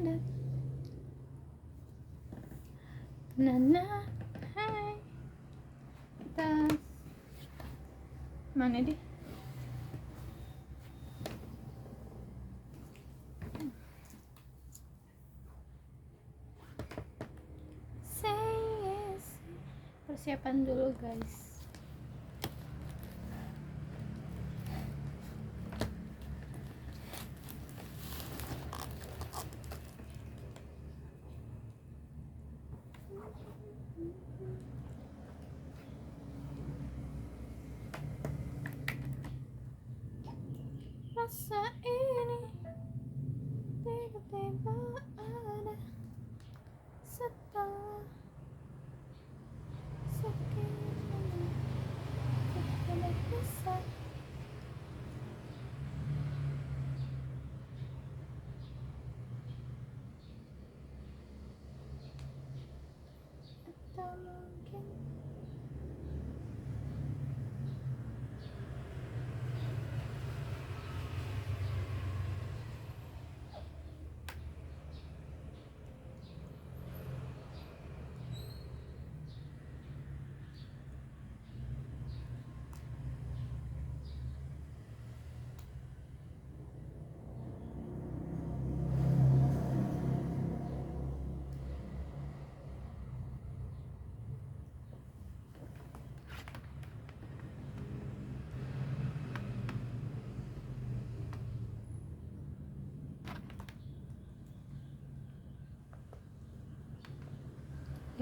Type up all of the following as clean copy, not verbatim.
padat. Nana, hai. Kita mana dia? Say yes. Persiapan dulu guys. Rasa ini tiba-tiba ada setelah sekian lama kita berpisah. Atau mungkin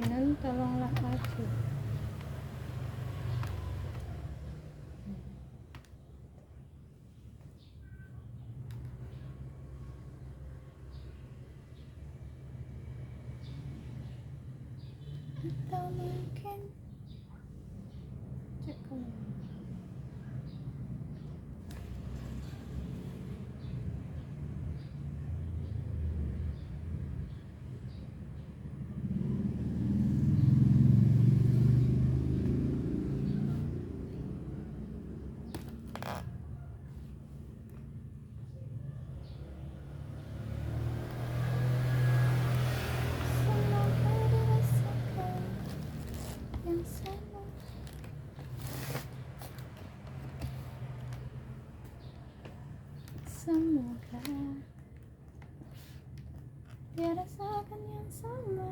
Inan tolonglah aku. Atau mungkin cukup. Semoga dirasakan yang sama. Semoga dirasakan yang sama.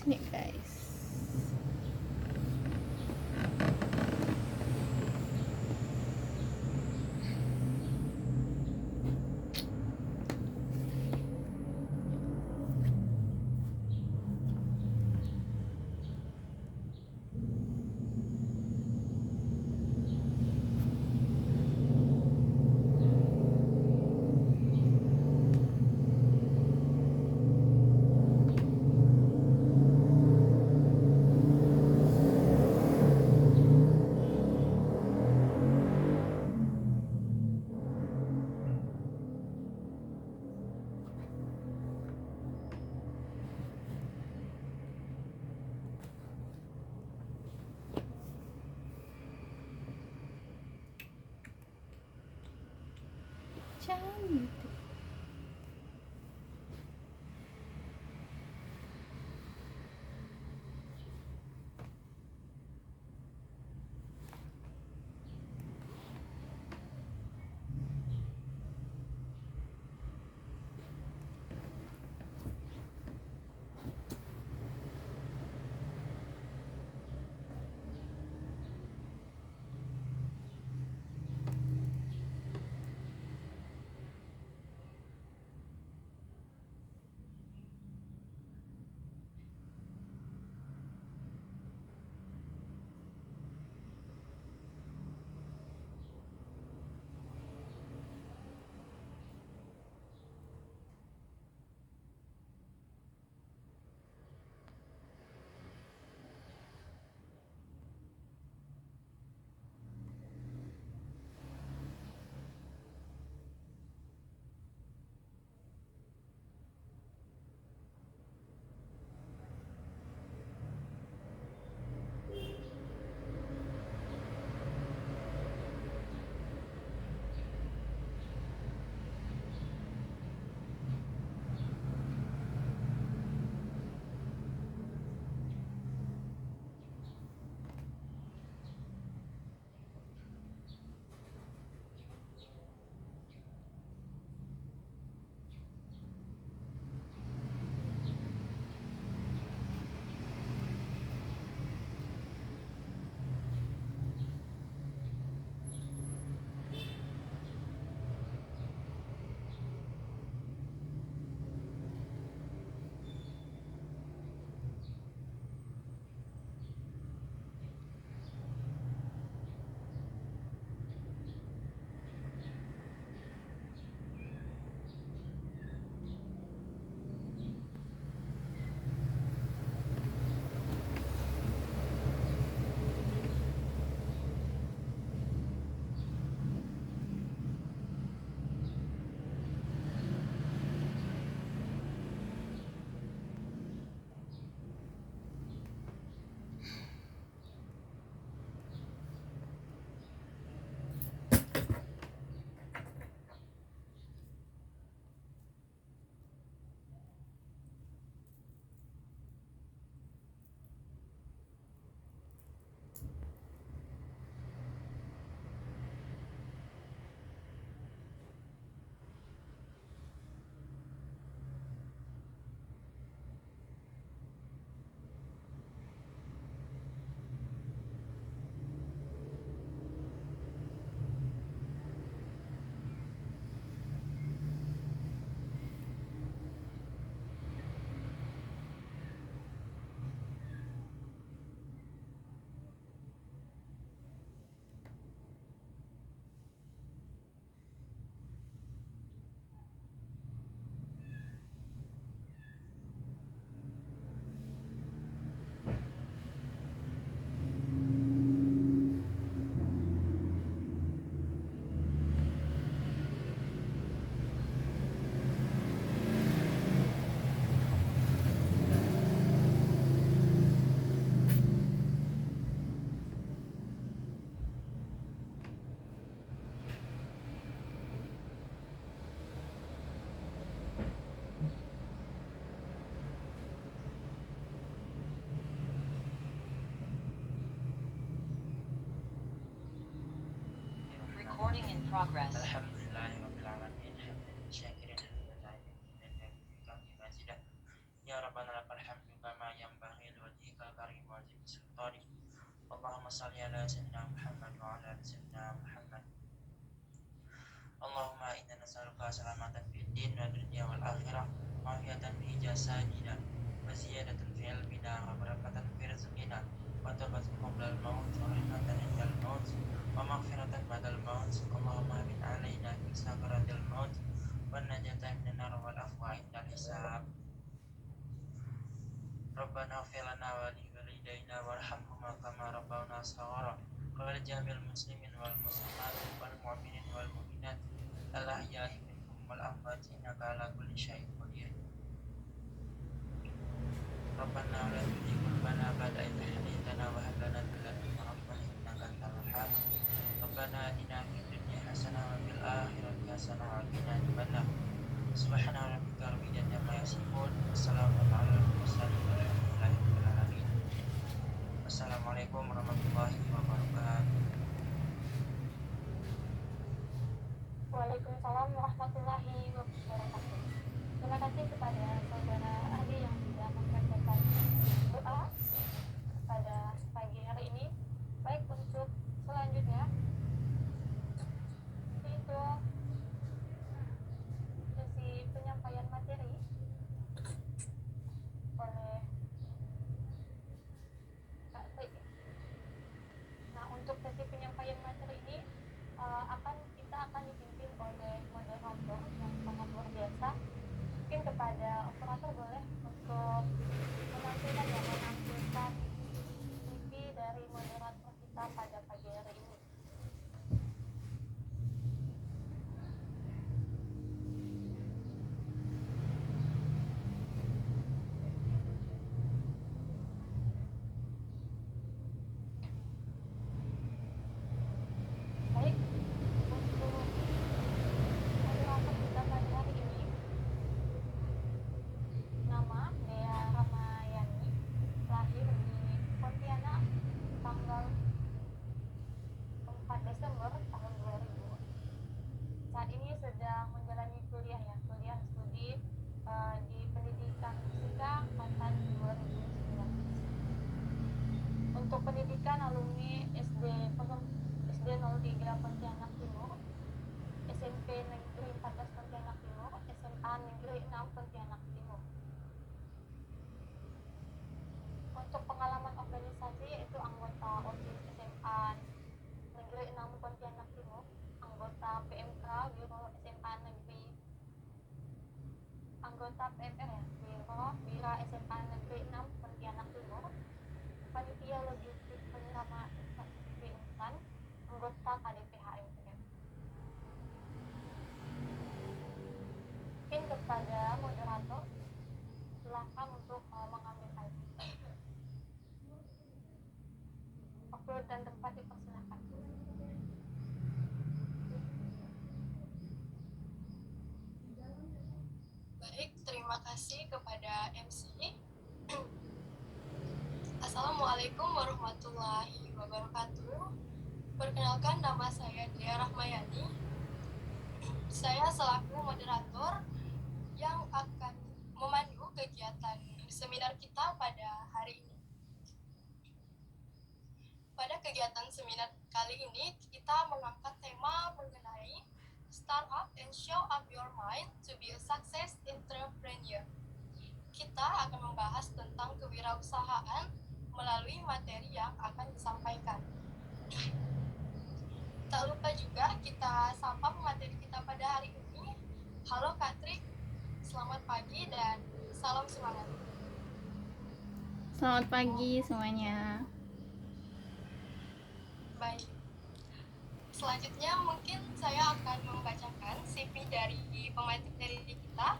Sini guys. Cantik. Recording in progress. Alhamdulillahirrabbilalamin. Hamdan syakirin dan kami mazidah. Ya Rabbana lakal hamdu kama yanbaghi liwajhikal karim wa azimi sultanik. Allahumma salli ala sayyidina Muhammad wa ala ali sayyidina Muhammad. Allahumma inna nas'aluka salamatan fid din wa dunya wal akhirah, wa afiyatan fi jasadina, wa ziyadatan fi ilmina, wa barakatan fi rizqina, wa tawbatan qabla al-maut, wa rahmatan indal maut, wa maghfiratan ba'dal maut. Allahumma amin alaina fi sakaratil maut, wa najatan minan nar wal afwa indal hisab. Rabbana ighfir lana wa li walidayna warhamhuma kama rabbawna shaghara. Qala jamil muslimin wal muslimat wal mu'minin wal mu'minat al ahya'i minhum wal amwat innaka ala kulli syai'in qadir. Rabbana la tuzigh qulubana ba'da idh hadaytana wa hab lana min ladunka rahmah innaka antal wahhab. Rabbana atina fid dunya hasanah wa fil akhirati hasanah wa qina adzabannar. Subhana rabbika rabbil izzati amma yasifun. Wassalamun alal mursalin walhamdulillahi rabbil alamin. Wassalamualaikum warahmatullahi wabarakatuh. Waalaikumsalam warahmatullahi wabarakatuh. Terima kasih kepada saudara ahli yang sudah membacakan doa pada pagi hari ini. Baik, untuk selanjutnya itu sesi penyampaian materi oleh Kak Tri. Nah, untuk sesi penyampaian materi ini kita akan dipimpin oleh moderator yang sangat luar biasa. Mungkin kepada operator boleh untuk menampilkan CV dari moderator kita pada pagi hari ini. Baik, untuk moderator kita pada hari ini, nama Dea Ramayani, lahir di Pontianak tanggal 4 Desember tahun 2000. Saat ini sedang menjalani kuliah studi di pendidikan fisika angkatan 2019. Untuk pendidikan alumni SD 03 Pontianak Timur, SMP Negeri 14 Pontianak Timur, SMA Negeri 6 Pontianak Timur. Untuk pengalaman organisasi yaitu anggota OSIS SMA Negeri 6 Pontianak Timur, anggota PMK Biro SMA Negeri, anggota PMR Biro SMA Negeri 6 Pontianak Timur, panitia logistik penyiraman instan, anggota KDPH MPM. Mungkin kepada moderator, silakan untuk mengambil alih. Waktu dan tempat dipersilakan. Baik, terima kasih kepada MC. Assalamualaikum warahmatullahi wabarakatuh. Perkenalkan, nama saya Dea Rahmayani. Saya selaku moderator yang akan memandu kegiatan seminar kita pada hari ini. Pada kegiatan seminar kali ini, kita mengangkat tema mengenai Start up and show up your mind to be a success entrepreneur. Kita akan membahas tentang kewirausahaan melalui materi yang akan disampaikan. Tak lupa juga kita sapa pemateri kita pada hari ini. Halo Kak Tri, selamat pagi dan salam semangat. Selamat pagi semuanya. Baik. Selanjutnya mungkin saya akan membacakan CV dari pemateri kita.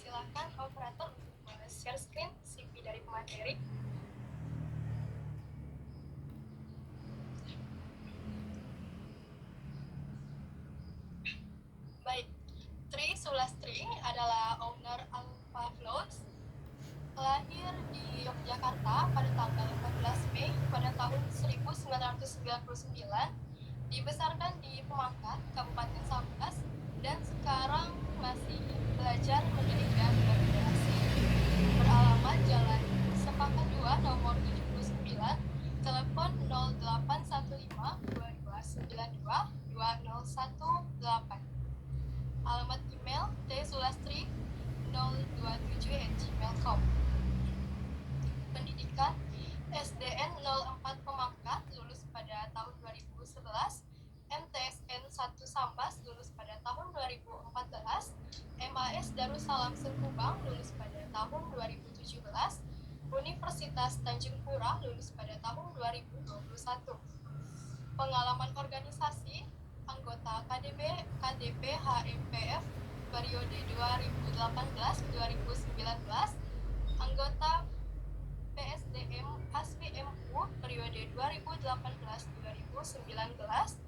Silakan operator untuk share screen CV dari pemateri. Baik, Tri Sulastri adalah owner Alpha Floats. Lahir di Yogyakarta pada tanggal 14 Mei pada tahun 1999. Dibesarkan di Pemangkat, Kabupaten Sambas, dan sekarang masih belajar mendidik dan berkreasi. Beralamat Jalan Sepakat 2 nomor 79, telepon 0815 2292 2018. Alamat email tsulastri027@gmail.com. Pendidikan SDN 04 Pemangkat lulus pada tahun 2011, MTSN 1 Sambas lulus pada tahun 2014, MAS Darussalam Sengkubang lulus pada tahun 2017, Universitas Tanjung Pura lulus pada tahun 2021. Pengalaman organisasi anggota KDP HMPF periode 2018-2019, anggota PSDM ASWMU periode 2018-2019,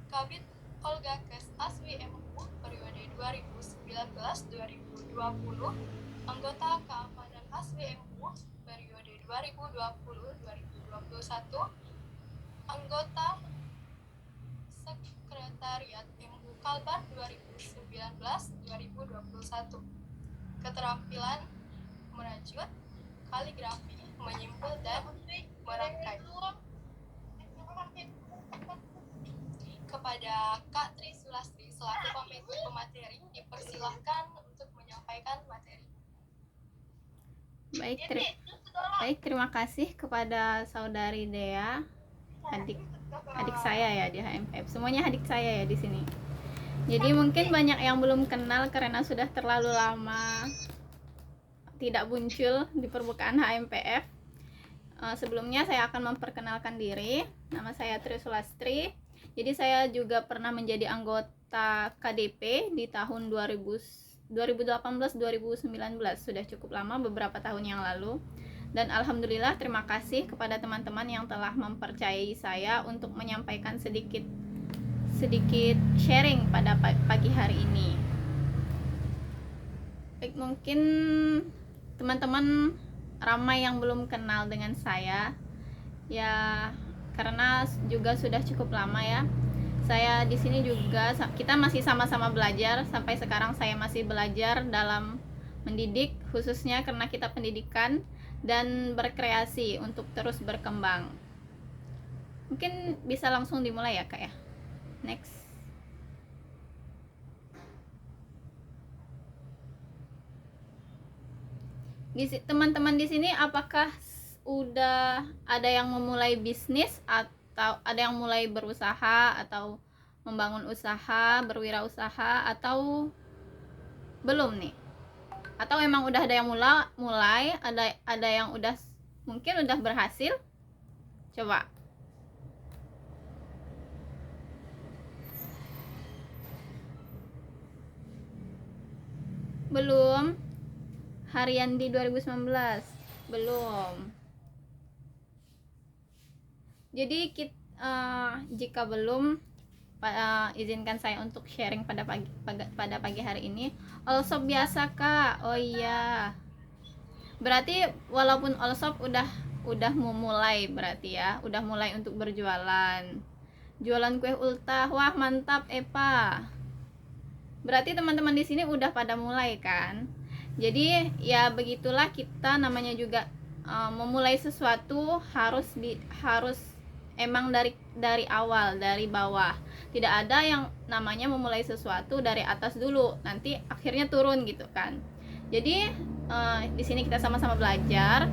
Kabit Olgakes ASWMU periode 2019-2020, anggota keamanan ASWMU periode 2020-2021, anggota Sekretariat MU Kalbar 2019-2021. Keterampilan merajut, kaligrafi, menyimpul, dan merangkai. Kepada Kak Tri Sulastri selaku pemateri dipersilahkan untuk menyampaikan materi. Baik, terima kasih kepada saudari Dea, adik saya ya di HMPF. Semuanya adik saya ya di sini. Jadi mungkin banyak yang belum kenal karena sudah terlalu lama tidak muncul di permukaan HMPF. Sebelumnya saya akan memperkenalkan diri. Nama saya Tri Sulastri. Jadi saya juga pernah menjadi anggota KDP di tahun 2018-2019. Sudah cukup lama, beberapa tahun yang lalu. Dan alhamdulillah terima kasih kepada teman-teman yang telah mempercayai saya untuk menyampaikan sedikit sharing pada pagi hari ini. Baik, mungkin teman-teman ramai yang belum kenal dengan saya ya, karena juga sudah cukup lama ya. Saya di sini juga, kita masih sama-sama belajar. Sampai sekarang saya masih belajar dalam mendidik, khususnya karena kita pendidikan dan berkreasi untuk terus berkembang. Mungkin bisa langsung dimulai ya Kak ya. Next. Teman-teman di sini apakah udah ada yang memulai bisnis atau ada yang mulai berusaha atau membangun usaha, berwirausaha, atau belum nih? Atau emang udah ada yang mulai, ada yang mungkin udah berhasil? Coba. Belum. Harian di 2019 belum. Jadi jika belum, izinkan saya untuk sharing pada pagi hari ini. Allshop biasa Kak. Oh iya. Berarti walaupun Allshop udah memulai berarti ya, udah mulai untuk berjualan. Jualan kue ultah. Wah, mantap Epa. Berarti teman-teman di sini udah pada mulai kan? Jadi ya begitulah, kita namanya juga memulai sesuatu harus emang dari awal, dari bawah. Tidak ada yang namanya memulai sesuatu dari atas dulu, nanti akhirnya turun gitu kan. Jadi di sini kita sama-sama belajar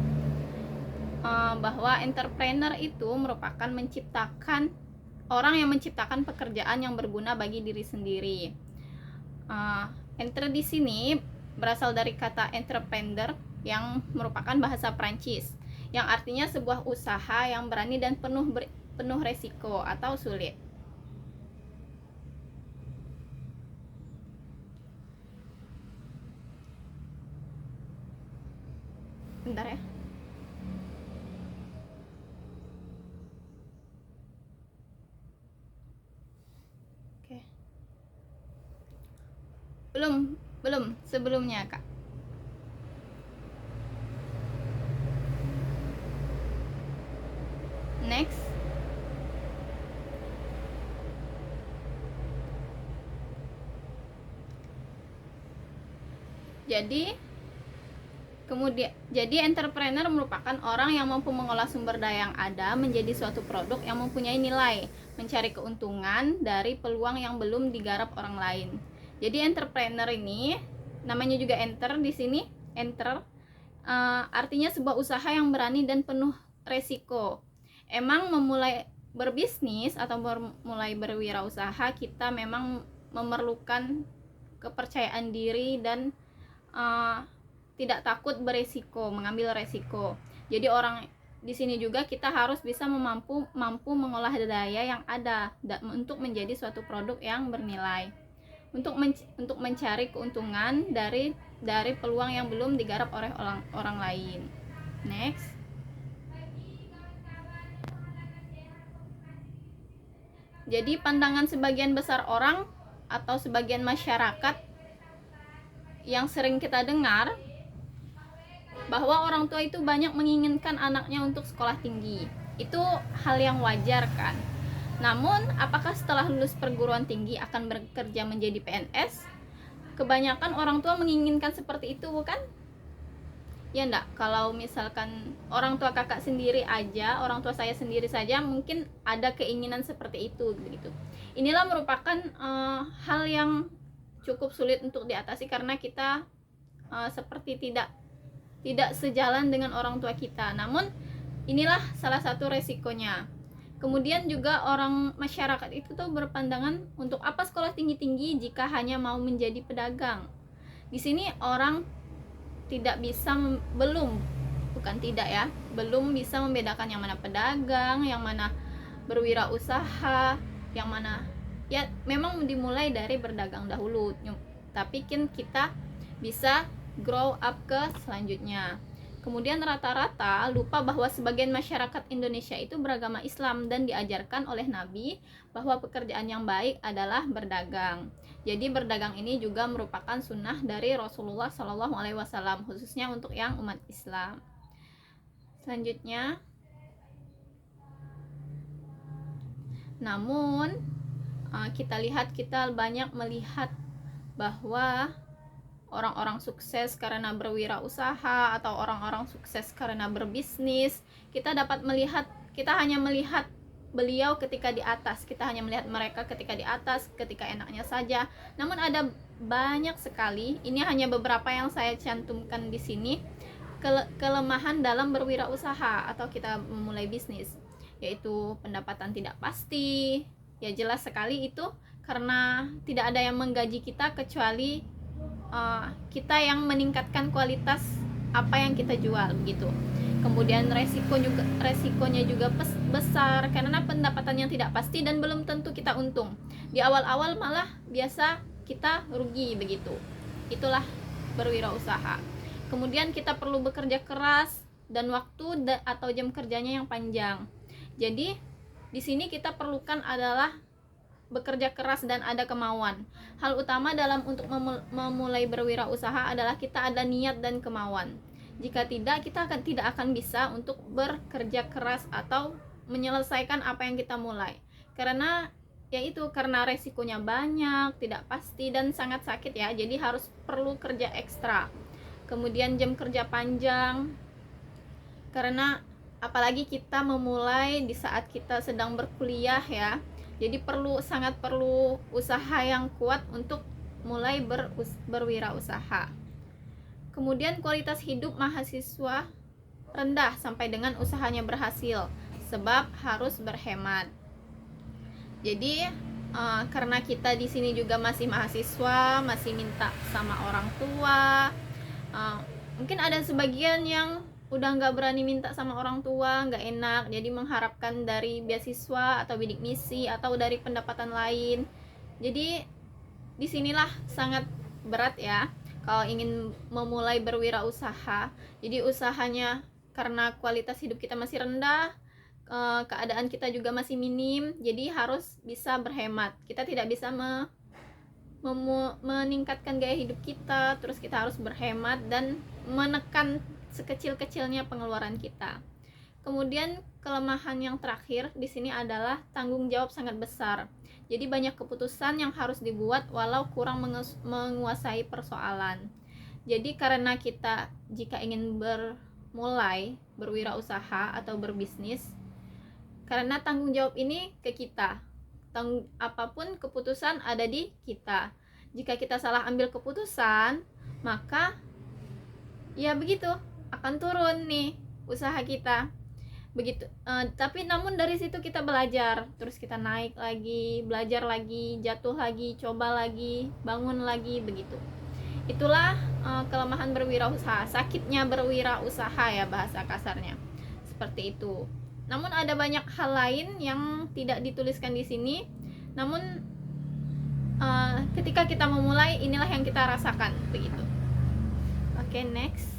bahwa entrepreneur itu merupakan orang yang menciptakan pekerjaan yang berguna bagi diri sendiri. Entre di sini berasal dari kata entrepreneur yang merupakan bahasa Prancis, yang artinya sebuah usaha yang berani dan penuh resiko atau sulit. Bentar ya. Oke. Belum sebelumnya Kak. Next. Jadi entrepreneur merupakan orang yang mampu mengolah sumber daya yang ada menjadi suatu produk yang mempunyai nilai, mencari keuntungan dari peluang yang belum digarap orang lain. Jadi entrepreneur ini namanya juga di sini artinya sebuah usaha yang berani dan penuh resiko. Emang memulai berbisnis atau memulai berwirausaha, kita memang memerlukan kepercayaan diri dan tidak takut beresiko, mengambil resiko. Jadi orang di sini juga kita harus bisa mampu mengolah daya yang ada untuk menjadi suatu produk yang bernilai. Untuk mencari keuntungan dari peluang yang belum digarap oleh orang lain. Next. Jadi pandangan sebagian besar orang atau sebagian masyarakat yang sering kita dengar bahwa orang tua itu banyak menginginkan anaknya untuk sekolah tinggi. Itu hal yang wajar kan. Namun, apakah setelah lulus perguruan tinggi akan bekerja menjadi PNS? Kebanyakan orang tua menginginkan seperti itu, bukan? Ya enggak, kalau misalkan orang tua kakak sendiri aja, orang tua saya sendiri saja mungkin ada keinginan seperti itu begitu. Inilah merupakan hal yang cukup sulit untuk diatasi karena kita seperti tidak sejalan dengan orang tua kita. Namun inilah salah satu resikonya. Kemudian juga orang masyarakat itu tuh berpandangan, untuk apa sekolah tinggi-tinggi jika hanya mau menjadi pedagang. Di sini orang belum bisa membedakan yang mana pedagang, yang mana berwirausaha, yang mana ya memang dimulai dari berdagang dahulu, tapi kita bisa grow up ke selanjutnya. Kemudian rata-rata lupa bahwa sebagian masyarakat Indonesia itu beragama Islam dan diajarkan oleh Nabi bahwa pekerjaan yang baik adalah berdagang. Jadi berdagang ini juga merupakan sunnah dari Rasulullah SAW, khususnya untuk yang umat Islam. Selanjutnya, namun kita banyak melihat bahwa orang-orang sukses karena berwirausaha atau orang-orang sukses karena berbisnis, kita hanya melihat beliau ketika di atas, kita hanya melihat mereka ketika di atas, ketika enaknya saja. Namun ada banyak sekali, ini hanya beberapa yang saya cantumkan di sini, kelemahan dalam berwirausaha atau kita memulai bisnis, yaitu pendapatan tidak pasti. Ya jelas sekali itu karena tidak ada yang menggaji kita kecuali kita yang meningkatkan kualitas apa yang kita jual begitu. Kemudian resikonya juga besar karena pendapatan yang tidak pasti dan belum tentu kita untung. Di awal-awal malah biasa kita rugi begitu. Itulah berwirausaha. Kemudian kita perlu bekerja keras dan waktu atau jam kerjanya yang panjang. Jadi di sini kita perlukan adalah bekerja keras dan ada kemauan. Hal utama dalam untuk memulai berwirausaha adalah kita ada niat dan kemauan. Jika tidak, kita tidak akan bisa untuk bekerja keras atau menyelesaikan apa yang kita mulai. Karena resikonya banyak, tidak pasti dan sangat sakit ya. Jadi perlu kerja ekstra. Kemudian jam kerja panjang. Karena apalagi kita memulai di saat kita sedang berkuliah ya. Jadi sangat perlu usaha yang kuat untuk mulai berwirausaha. Kemudian kualitas hidup mahasiswa rendah sampai dengan usahanya berhasil, sebab harus berhemat. Jadi karena kita di sini juga masih mahasiswa, masih minta sama orang tua. Mungkin ada sebagian yang udah nggak berani minta sama orang tua, nggak enak, jadi mengharapkan dari beasiswa atau bidik misi atau dari pendapatan lain. Jadi disinilah sangat berat ya kalau ingin memulai berwirausaha. Jadi usahanya karena kualitas hidup kita masih rendah, keadaan kita juga masih minim, jadi harus bisa berhemat. Kita tidak bisa meningkatkan gaya hidup kita, terus kita harus berhemat dan menekan sekecil-kecilnya pengeluaran kita. Kemudian kelemahan yang terakhir di sini adalah tanggung jawab sangat besar. Jadi banyak keputusan yang harus dibuat walau kurang menguasai persoalan. Jadi karena kita jika ingin mulai berwirausaha atau berbisnis, karena tanggung jawab ini ke kita, apapun keputusan ada di kita. Jika kita salah ambil keputusan, maka ya begitu, akan turun nih usaha kita begitu. Tapi namun dari situ kita belajar, terus kita naik lagi, belajar lagi, jatuh lagi, coba lagi, bangun lagi, begitu. Itulah kelemahan berwirausaha, sakitnya berwirausaha ya bahasa kasarnya. Seperti itu. Namun ada banyak hal lain yang tidak dituliskan di sini. Namun ketika kita memulai, inilah yang kita rasakan, begitu. Oke, next.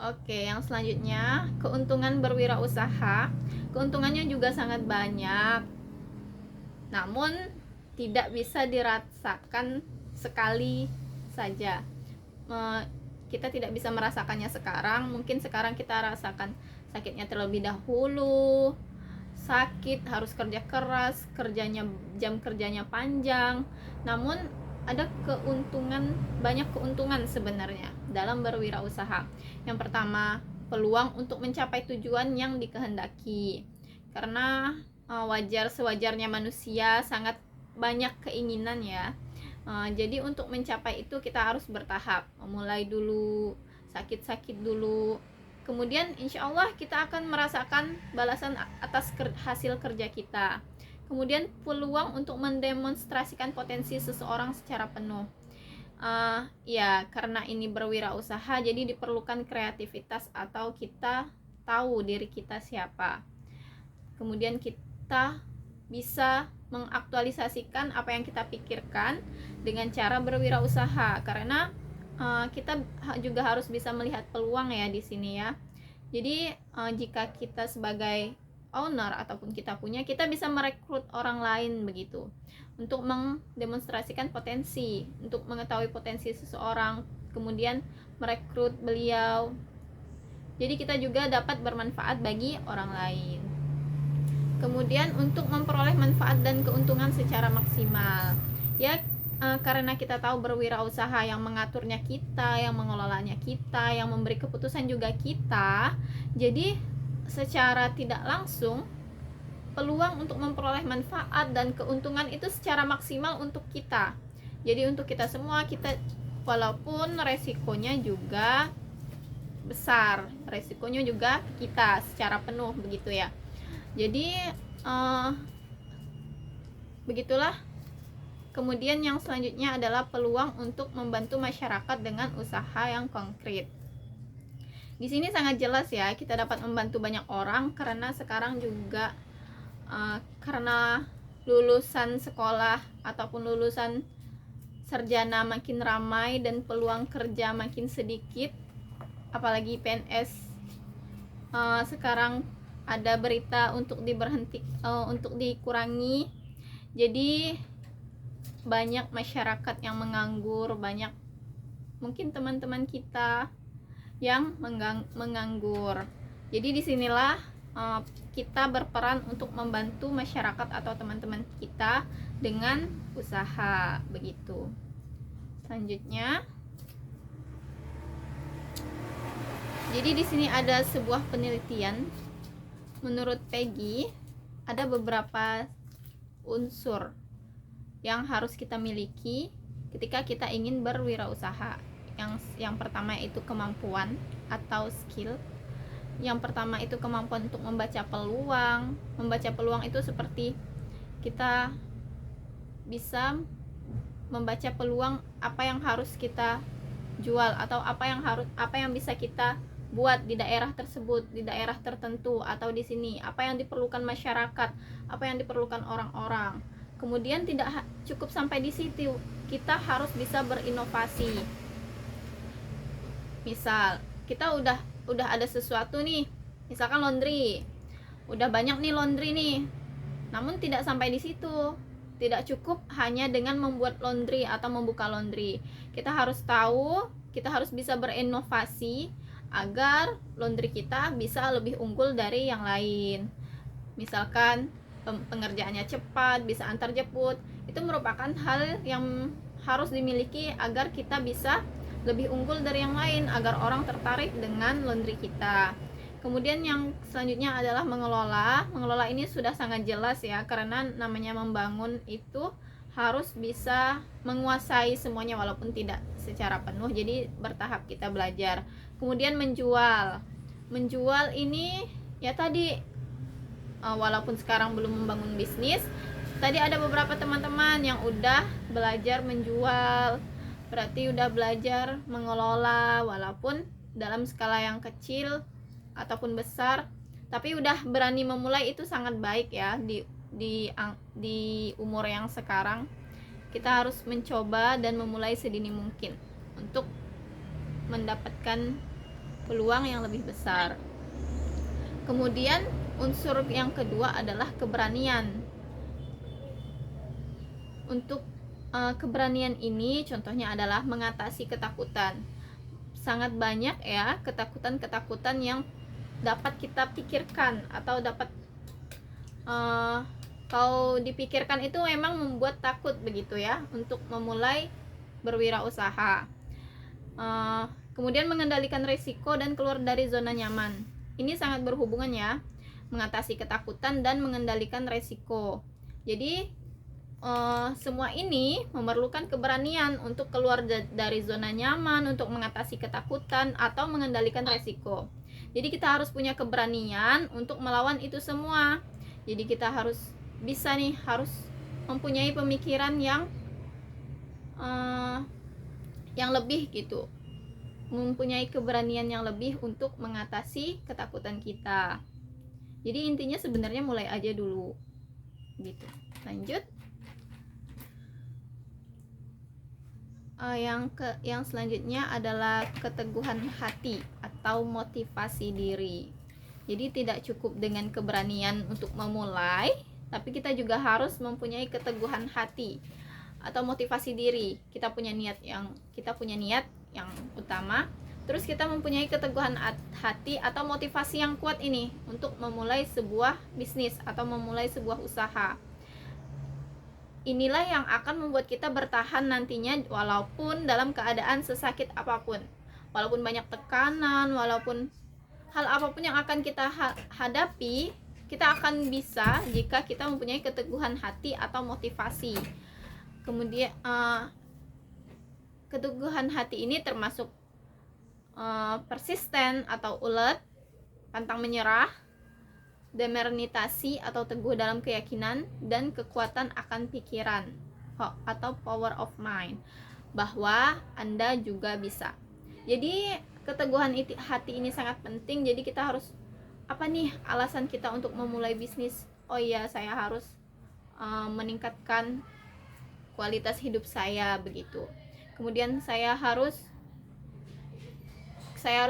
Oke, yang selanjutnya, keuntungan berwirausaha. Keuntungannya juga sangat banyak. Namun tidak bisa dirasakan sekali saja. Kita tidak bisa merasakannya sekarang. Mungkin sekarang kita rasakan sakitnya terlebih dahulu, sakit, harus kerja keras, jam kerjanya panjang. Namun ada banyak keuntungan sebenarnya dalam berwirausaha. Yang pertama, peluang untuk mencapai tujuan yang dikehendaki. Karena sewajarnya manusia sangat banyak keinginan ya. Jadi untuk mencapai itu kita harus bertahap, memulai dulu, sakit-sakit dulu, kemudian insya Allah kita akan merasakan balasan atas hasil kerja kita. Kemudian peluang untuk mendemonstrasikan potensi seseorang secara penuh. Ya karena ini berwirausaha, jadi diperlukan kreativitas atau kita tahu diri kita siapa. Kemudian kita bisa mengaktualisasikan apa yang kita pikirkan dengan cara berwirausaha, karena kita juga harus bisa melihat peluang ya di sini ya. Jadi jika kita sebagai owner ataupun kita bisa merekrut orang lain begitu untuk mendemonstrasikan potensi, untuk mengetahui potensi seseorang, kemudian merekrut beliau. Jadi kita juga dapat bermanfaat bagi orang lain. Kemudian untuk memperoleh manfaat dan keuntungan secara maksimal ya, karena kita tahu berwirausaha yang mengaturnya kita, yang mengelolanya kita, yang memberi keputusan juga kita. Jadi secara tidak langsung peluang untuk memperoleh manfaat dan keuntungan itu secara maksimal untuk kita. Jadi untuk kita semua, kita walaupun resikonya juga besar, resikonya juga kita secara penuh begitu ya. Jadi begitulah. Kemudian yang selanjutnya adalah peluang untuk membantu masyarakat dengan usaha yang konkret. Di sini sangat jelas ya, kita dapat membantu banyak orang karena sekarang juga karena lulusan sekolah ataupun lulusan sarjana makin ramai dan peluang kerja makin sedikit, apalagi PNS sekarang ada berita untuk untuk dikurangi. Jadi banyak masyarakat yang menganggur, banyak mungkin teman-teman kita yang menganggur. Jadi disinilah kita berperan untuk membantu masyarakat atau teman-teman kita dengan usaha begitu. Selanjutnya, jadi di sini ada sebuah penelitian. Menurut Peggy, ada beberapa unsur yang harus kita miliki ketika kita ingin berwirausaha. Yang pertama itu kemampuan atau skill. Yang pertama itu kemampuan untuk membaca peluang. Membaca peluang itu seperti kita bisa membaca peluang apa yang harus kita jual atau apa yang bisa kita buat di daerah tersebut, di daerah tertentu, atau di sini apa yang diperlukan masyarakat, apa yang diperlukan orang-orang. Kemudian tidak cukup sampai di situ, kita harus bisa berinovasi. Misal kita udah ada sesuatu nih, misalkan laundry, udah banyak nih laundry nih, namun tidak sampai di situ. Tidak cukup hanya dengan membuat laundry atau membuka laundry. Kita harus tahu, kita harus bisa berinovasi agar laundry kita bisa lebih unggul dari yang lain. Misalkan pengerjaannya cepat, bisa antar jemput, itu merupakan hal yang harus dimiliki agar kita bisa lebih unggul dari yang lain, agar orang tertarik dengan laundry kita. Kemudian yang selanjutnya adalah mengelola. Mengelola ini sudah sangat jelas ya, karena namanya membangun itu harus bisa menguasai semuanya walaupun tidak secara penuh, jadi bertahap kita belajar. Kemudian menjual. Menjual ini ya tadi, walaupun sekarang belum membangun bisnis, tadi ada beberapa teman-teman yang udah belajar menjual, berarti udah belajar mengelola walaupun dalam skala yang kecil ataupun besar, tapi udah berani memulai. Itu sangat baik ya. Di umur yang sekarang kita harus mencoba dan memulai sedini mungkin untuk mendapatkan peluang yang lebih besar. Kemudian unsur yang kedua adalah keberanian. Untuk keberanian ini contohnya adalah mengatasi ketakutan. Sangat banyak ya ketakutan-ketakutan yang dapat kita pikirkan atau dapat kalau dipikirkan itu memang membuat takut begitu ya untuk memulai berwirausaha. Kemudian mengendalikan risiko dan keluar dari zona nyaman. Ini sangat berhubungan ya, mengatasi ketakutan dan mengendalikan risiko. Jadi semua ini memerlukan keberanian untuk keluar dari zona nyaman, untuk mengatasi ketakutan atau mengendalikan risiko. Jadi kita harus punya keberanian untuk melawan itu semua. Jadi kita harus bisa nih, harus mempunyai pemikiran yang lebih gitu, mempunyai keberanian yang lebih untuk mengatasi ketakutan kita. Jadi intinya sebenarnya mulai aja dulu gitu. Lanjut. Yang selanjutnya adalah keteguhan hati atau motivasi diri. Jadi tidak cukup dengan keberanian untuk memulai, tapi kita juga harus mempunyai keteguhan hati atau motivasi diri. Kita punya niat yang utama, terus kita mempunyai keteguhan hati atau motivasi yang kuat ini untuk memulai sebuah bisnis atau memulai sebuah usaha. Inilah yang akan membuat kita bertahan nantinya walaupun dalam keadaan sesakit apapun, walaupun banyak tekanan, walaupun hal apapun yang akan kita hadapi, kita akan bisa jika kita mempunyai keteguhan hati atau motivasi. Kemudian keteguhan hati ini termasuk persisten atau ulet, pantang menyerah, determinasi atau teguh dalam keyakinan, dan kekuatan akan pikiran atau power of mind, bahwa Anda juga bisa. Jadi keteguhan hati ini sangat penting. Jadi kita harus apa nih alasan kita untuk memulai bisnis? Oh iya, saya harus meningkatkan kualitas hidup saya begitu. Kemudian saya harus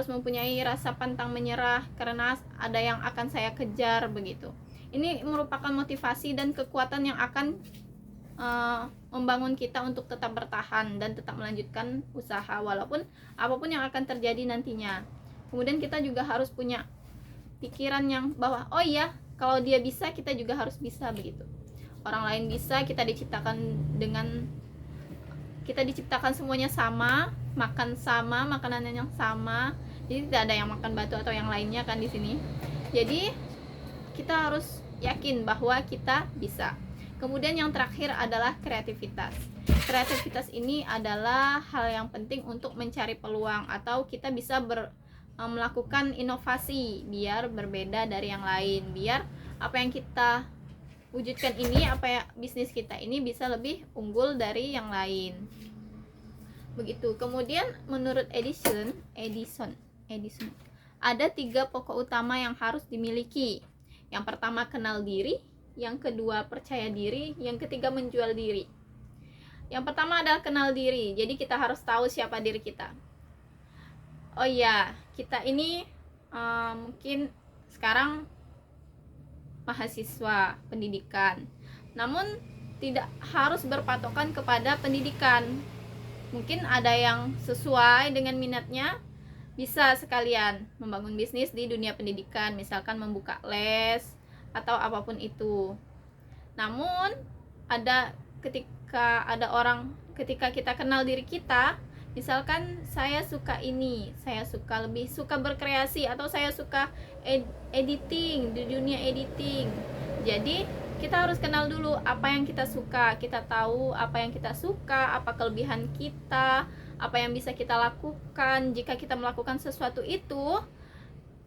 mempunyai rasa pantang menyerah karena ada yang akan saya kejar begitu. Ini merupakan motivasi dan kekuatan yang akan membangun kita untuk tetap bertahan dan tetap melanjutkan usaha walaupun apapun yang akan terjadi nantinya. Kemudian kita juga harus punya pikiran yang bahwa oh iya, kalau dia bisa, kita juga harus bisa begitu. Orang lain bisa, kita diciptakan semuanya sama, makan sama, makanan yang sama. Jadi tidak ada yang makan batu atau yang lainnya kan di sini. Jadi kita harus yakin bahwa kita bisa. Kemudian yang terakhir adalah kreativitas. Kreativitas ini adalah hal yang penting untuk mencari peluang atau kita bisa melakukan inovasi biar berbeda dari yang lain, biar apa yang kita wujudkan ini, bisnis kita ini bisa lebih unggul dari yang lain. Begitu. Kemudian menurut Edison, ada 3 pokok utama yang harus dimiliki. Yang pertama kenal diri, yang kedua percaya diri, yang ketiga menjual diri. Yang pertama adalah kenal diri. Jadi kita harus tahu siapa diri kita. Oh iya, kita ini mungkin sekarang mahasiswa pendidikan, namun tidak harus berpatokan kepada pendidikan. Mungkin ada yang sesuai dengan minatnya, bisa sekalian membangun bisnis di dunia pendidikan, misalkan membuka les atau apapun itu. Namun ketika ada orang ketika kita kenal diri kita, misalkan saya suka ini, saya lebih suka berkreasi, atau saya suka editing, di dunia editing. Jadi kita harus kenal dulu apa yang kita suka, kita tahu apa yang kita suka, apa kelebihan kita, apa yang bisa kita lakukan. Jika kita melakukan sesuatu itu,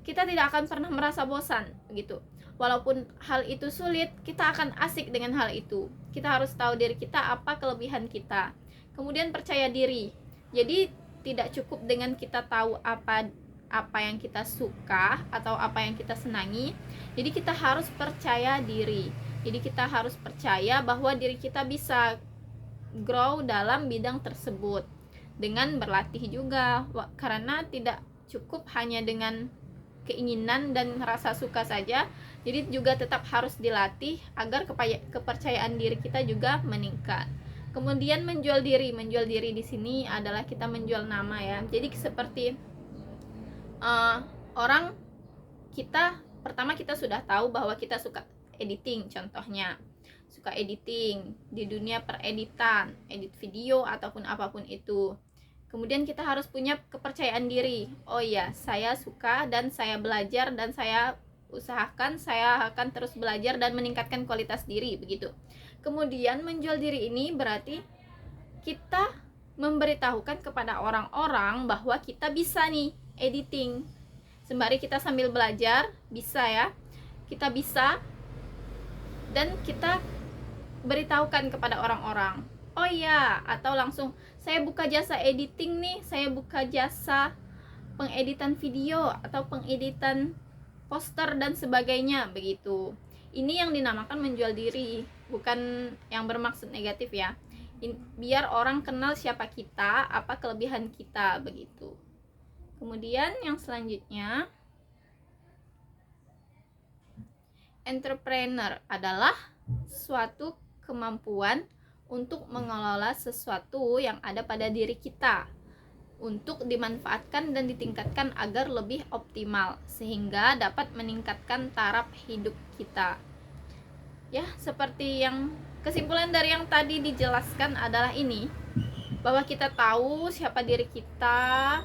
kita tidak akan pernah merasa bosan gitu. Walaupun hal itu sulit, kita akan asik dengan hal itu. Kita harus tahu diri kita, apa kelebihan kita. Kemudian percaya diri. Jadi tidak cukup dengan kita tahu apa yang kita suka atau apa yang kita senangi. Jadi kita harus percaya diri. Jadi kita harus percaya bahwa diri kita bisa grow dalam bidang tersebut dengan berlatih juga, karena tidak cukup hanya dengan keinginan dan rasa suka saja. Jadi juga tetap harus dilatih agar kepercayaan diri kita juga meningkat. Kemudian menjual diri di sini adalah kita menjual nama ya. Jadi seperti orang, pertama kita sudah tahu bahwa kita suka editing, contohnya suka editing di dunia pereditan, edit video ataupun apapun itu. Kemudian kita harus punya kepercayaan diri. Oh iya, saya suka dan saya belajar dan saya usahakan, saya akan terus belajar dan meningkatkan kualitas diri, begitu. Kemudian menjual diri ini berarti kita memberitahukan kepada orang-orang bahwa kita bisa nih editing. Sembari kita sambil belajar, bisa ya. Kita bisa, dan kita beritahukan kepada orang-orang. Oh iya, atau langsung saya buka jasa editing nih, saya buka jasa pengeditan video atau pengeditan poster dan sebagainya, begitu. Ini yang dinamakan menjual diri, bukan yang bermaksud negatif ya. Biar orang kenal siapa kita, apa kelebihan kita, begitu. Kemudian yang selanjutnya, entrepreneur adalah suatu kemampuan untuk mengelola sesuatu yang ada pada diri kita untuk dimanfaatkan dan ditingkatkan agar lebih optimal sehingga dapat meningkatkan taraf hidup kita. Ya, seperti yang kesimpulan dari yang tadi dijelaskan adalah ini, bahwa kita tahu siapa diri kita,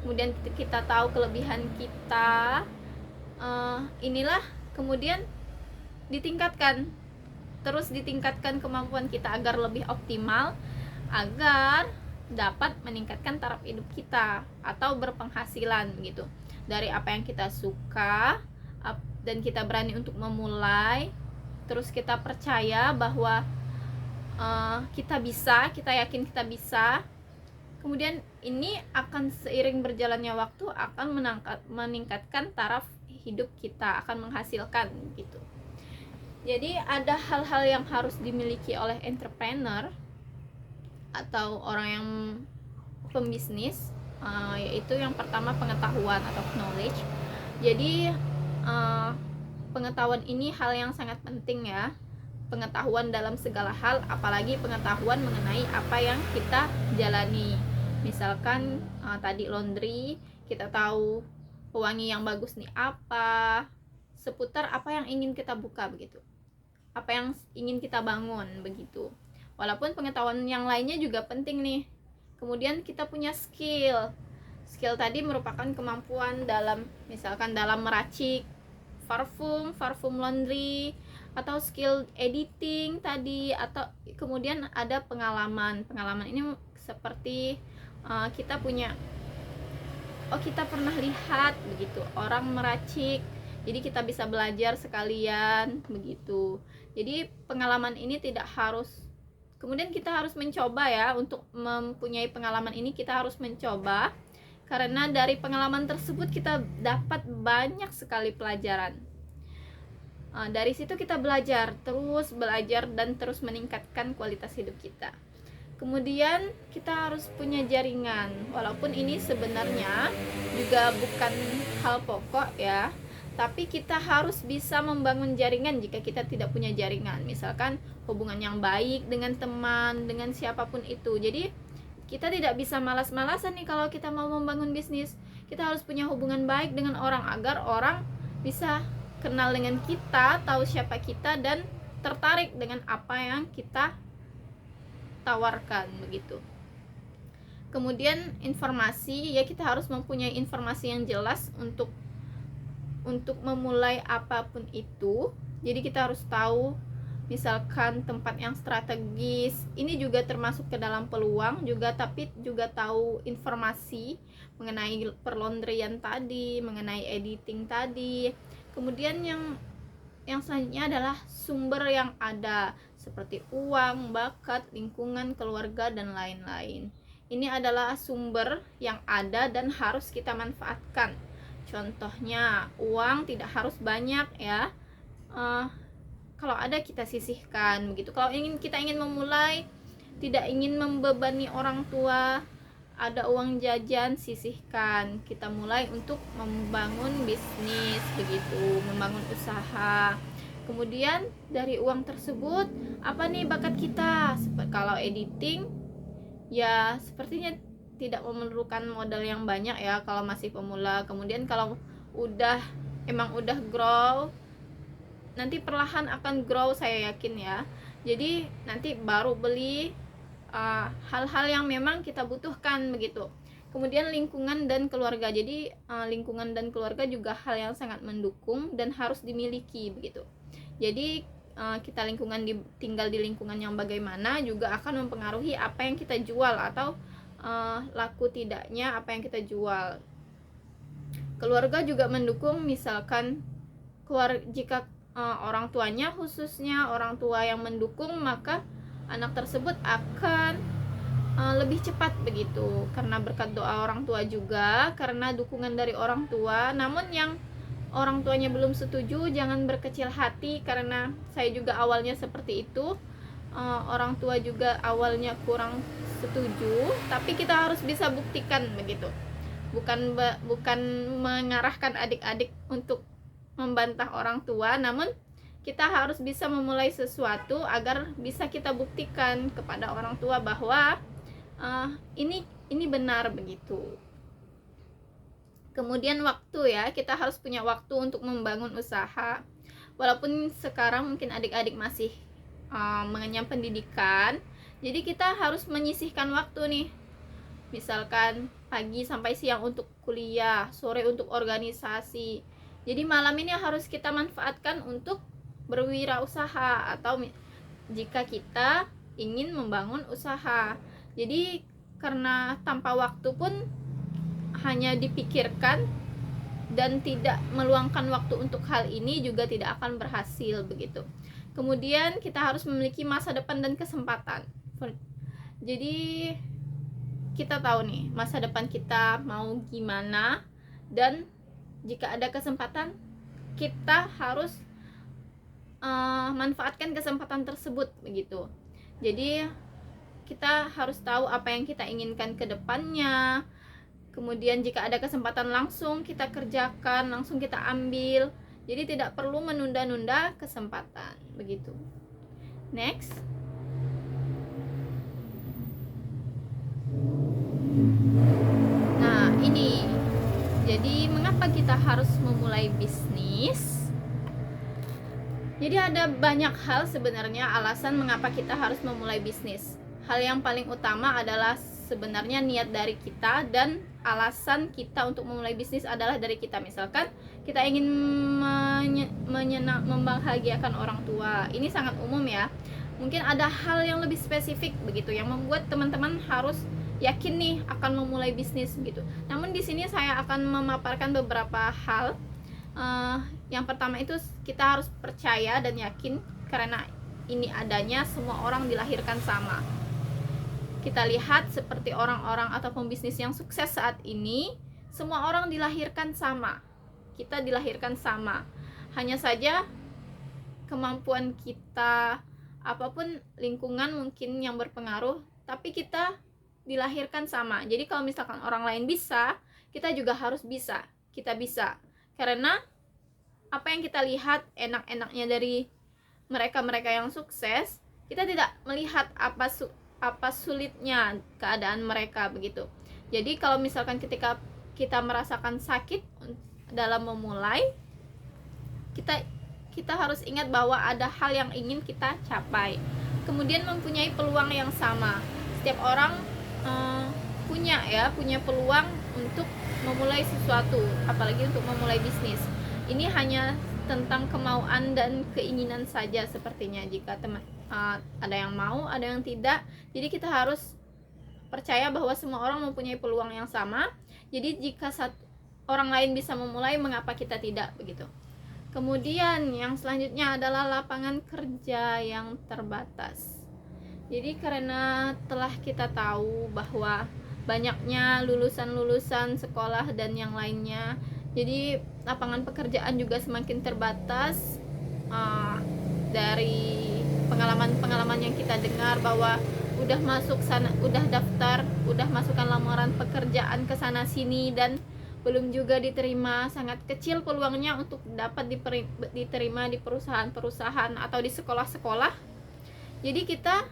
kemudian kita tahu kelebihan kita, inilah kemudian terus ditingkatkan kemampuan kita agar lebih optimal, agar dapat meningkatkan taraf hidup kita atau berpenghasilan gitu dari apa yang kita suka, dan kita berani untuk memulai. Terus kita percaya bahwa kita yakin kita bisa. Kemudian ini akan seiring berjalannya waktu akan meningkatkan taraf hidup kita, akan menghasilkan gitu. Jadi ada hal-hal yang harus dimiliki oleh entrepreneur atau orang yang pembisnis, yaitu yang pertama pengetahuan atau knowledge. Jadi pengetahuan ini hal yang sangat penting ya, pengetahuan dalam segala hal, apalagi pengetahuan mengenai apa yang kita jalani. Misalkan tadi laundry, kita tahu pewangi yang bagus nih apa, seputar apa yang ingin kita buka begitu, apa yang ingin kita bangun begitu. Walaupun pengetahuan yang lainnya juga penting nih. Kemudian kita punya skill tadi merupakan kemampuan dalam, misalkan dalam meracik parfum laundry, atau skill editing tadi, atau kemudian ada pengalaman ini seperti kita pernah lihat begitu orang meracik, jadi kita bisa belajar sekalian begitu. Jadi pengalaman ini tidak harus, kemudian kita harus mencoba ya, untuk mempunyai pengalaman ini kita harus mencoba, karena dari pengalaman tersebut kita dapat banyak sekali pelajaran. Dari situ kita belajar dan terus meningkatkan kualitas hidup kita. Kemudian kita harus punya jaringan, walaupun ini sebenarnya juga bukan hal pokok ya, tapi kita harus bisa membangun jaringan jika kita tidak punya jaringan. Misalkan hubungan yang baik dengan teman, dengan siapapun itu. Jadi kita tidak bisa malas-malasan nih kalau kita mau membangun bisnis. Kita harus punya hubungan baik dengan orang agar orang bisa kenal dengan kita, tahu siapa kita, dan tertarik dengan apa yang kita tawarkan begitu. Kemudian informasi, ya kita harus mempunyai informasi yang jelas untuk memulai apapun itu. Jadi kita harus tahu misalkan tempat yang strategis, ini juga termasuk ke dalam peluang juga, tapi juga tahu informasi mengenai perlaundryan tadi, mengenai editing tadi. Kemudian yang selanjutnya adalah sumber yang ada seperti uang, bakat, lingkungan, keluarga, dan lain-lain. Ini adalah sumber yang ada dan harus kita manfaatkan. Contohnya, uang tidak harus banyak ya. Kalau ada kita sisihkan begitu. Kalau kita ingin memulai, tidak ingin membebani orang tua, ada uang jajan, sisihkan. Kita mulai untuk membangun bisnis begitu, membangun usaha. Kemudian dari uang tersebut, apa nih bakat kita? Kalau editing, ya sepertinya tidak memerlukan modal yang banyak ya kalau masih pemula. Kemudian kalau emang udah grow, nanti perlahan akan grow, saya yakin ya. Jadi nanti baru beli hal-hal yang memang kita butuhkan begitu. Kemudian lingkungan dan keluarga. Jadi lingkungan dan keluarga juga hal yang sangat mendukung dan harus dimiliki begitu. Jadi kita tinggal di lingkungan yang bagaimana juga akan mempengaruhi apa yang kita jual atau laku tidaknya apa yang kita jual. Keluarga juga mendukung, misalkan jika orang tuanya, khususnya orang tua yang mendukung, maka anak tersebut akan lebih cepat begitu, karena berkat doa orang tua juga, karena dukungan dari orang tua. Namun yang orang tuanya belum setuju, jangan berkecil hati, karena saya juga awalnya seperti itu. Orang tua juga awalnya kurang setuju, tapi kita harus bisa buktikan begitu. Bukan mengarahkan adik-adik untuk membantah orang tua, namun kita harus bisa memulai sesuatu agar bisa kita buktikan kepada orang tua bahwa ini benar begitu. Kemudian waktu ya, kita harus punya waktu untuk membangun usaha. Walaupun sekarang mungkin adik-adik masih mengenyam pendidikan, jadi kita harus menyisihkan waktu nih. Misalkan pagi sampai siang untuk kuliah, sore untuk organisasi. Jadi malam ini harus kita manfaatkan untuk berwirausaha atau jika kita ingin membangun usaha. Jadi karena tanpa waktu pun hanya dipikirkan dan tidak meluangkan waktu untuk hal ini juga tidak akan berhasil begitu. Kemudian kita harus memiliki masa depan dan kesempatan. Jadi kita tahu nih masa depan kita mau gimana, dan jika ada kesempatan kita harus manfaatkan kesempatan tersebut begitu. Jadi kita harus tahu apa yang kita inginkan ke depannya. Kemudian jika ada kesempatan langsung kita kerjakan, langsung kita ambil. Jadi tidak perlu menunda-nunda kesempatan begitu. Next. Nah, ini. Jadi mengapa kita harus memulai bisnis? Jadi ada banyak hal sebenarnya alasan mengapa kita harus memulai bisnis. Hal yang paling utama adalah sebenarnya niat dari kita, dan alasan kita untuk memulai bisnis adalah dari kita. Misalkan kita ingin membahagiakan orang tua. Ini sangat umum ya. Mungkin ada hal yang lebih spesifik begitu yang membuat teman-teman harus yakin nih akan memulai bisnis gitu. Namun di sini saya akan memaparkan beberapa hal. Yang pertama itu kita harus percaya dan yakin, karena ini adanya semua orang dilahirkan sama. Kita lihat seperti orang-orang atau pembisnis yang sukses saat ini, semua orang dilahirkan sama. Kita dilahirkan sama. Hanya saja kemampuan kita, apapun lingkungan mungkin yang berpengaruh, tapi kita dilahirkan sama. Jadi kalau misalkan orang lain bisa, kita juga harus bisa. Kita bisa. Karena apa yang kita lihat enak-enaknya dari mereka-mereka yang sukses, kita tidak melihat apa sulitnya keadaan mereka begitu. Jadi kalau misalkan ketika kita merasakan sakit dalam memulai, kita harus ingat bahwa ada hal yang ingin kita capai. kemudian mempunyai peluang yang sama. Setiap orang punya peluang untuk memulai sesuatu, apalagi untuk memulai bisnis. Ini hanya tentang kemauan dan keinginan saja sepertinya. Jika ada yang mau, ada yang tidak. Jadi kita harus percaya bahwa semua orang mempunyai peluang yang sama. Jadi jika orang lain bisa memulai, mengapa kita tidak, begitu. Kemudian yang selanjutnya adalah lapangan kerja yang terbatas. Jadi karena telah kita tahu bahwa banyaknya lulusan-lulusan sekolah dan yang lainnya, jadi lapangan pekerjaan juga semakin terbatas. Dari pengalaman-pengalaman yang kita dengar bahwa udah masuk sana, udah daftar, udah masukkan lamaran pekerjaan ke sana sini dan belum juga diterima, sangat kecil peluangnya untuk dapat diterima di perusahaan-perusahaan atau di sekolah-sekolah. Jadi kita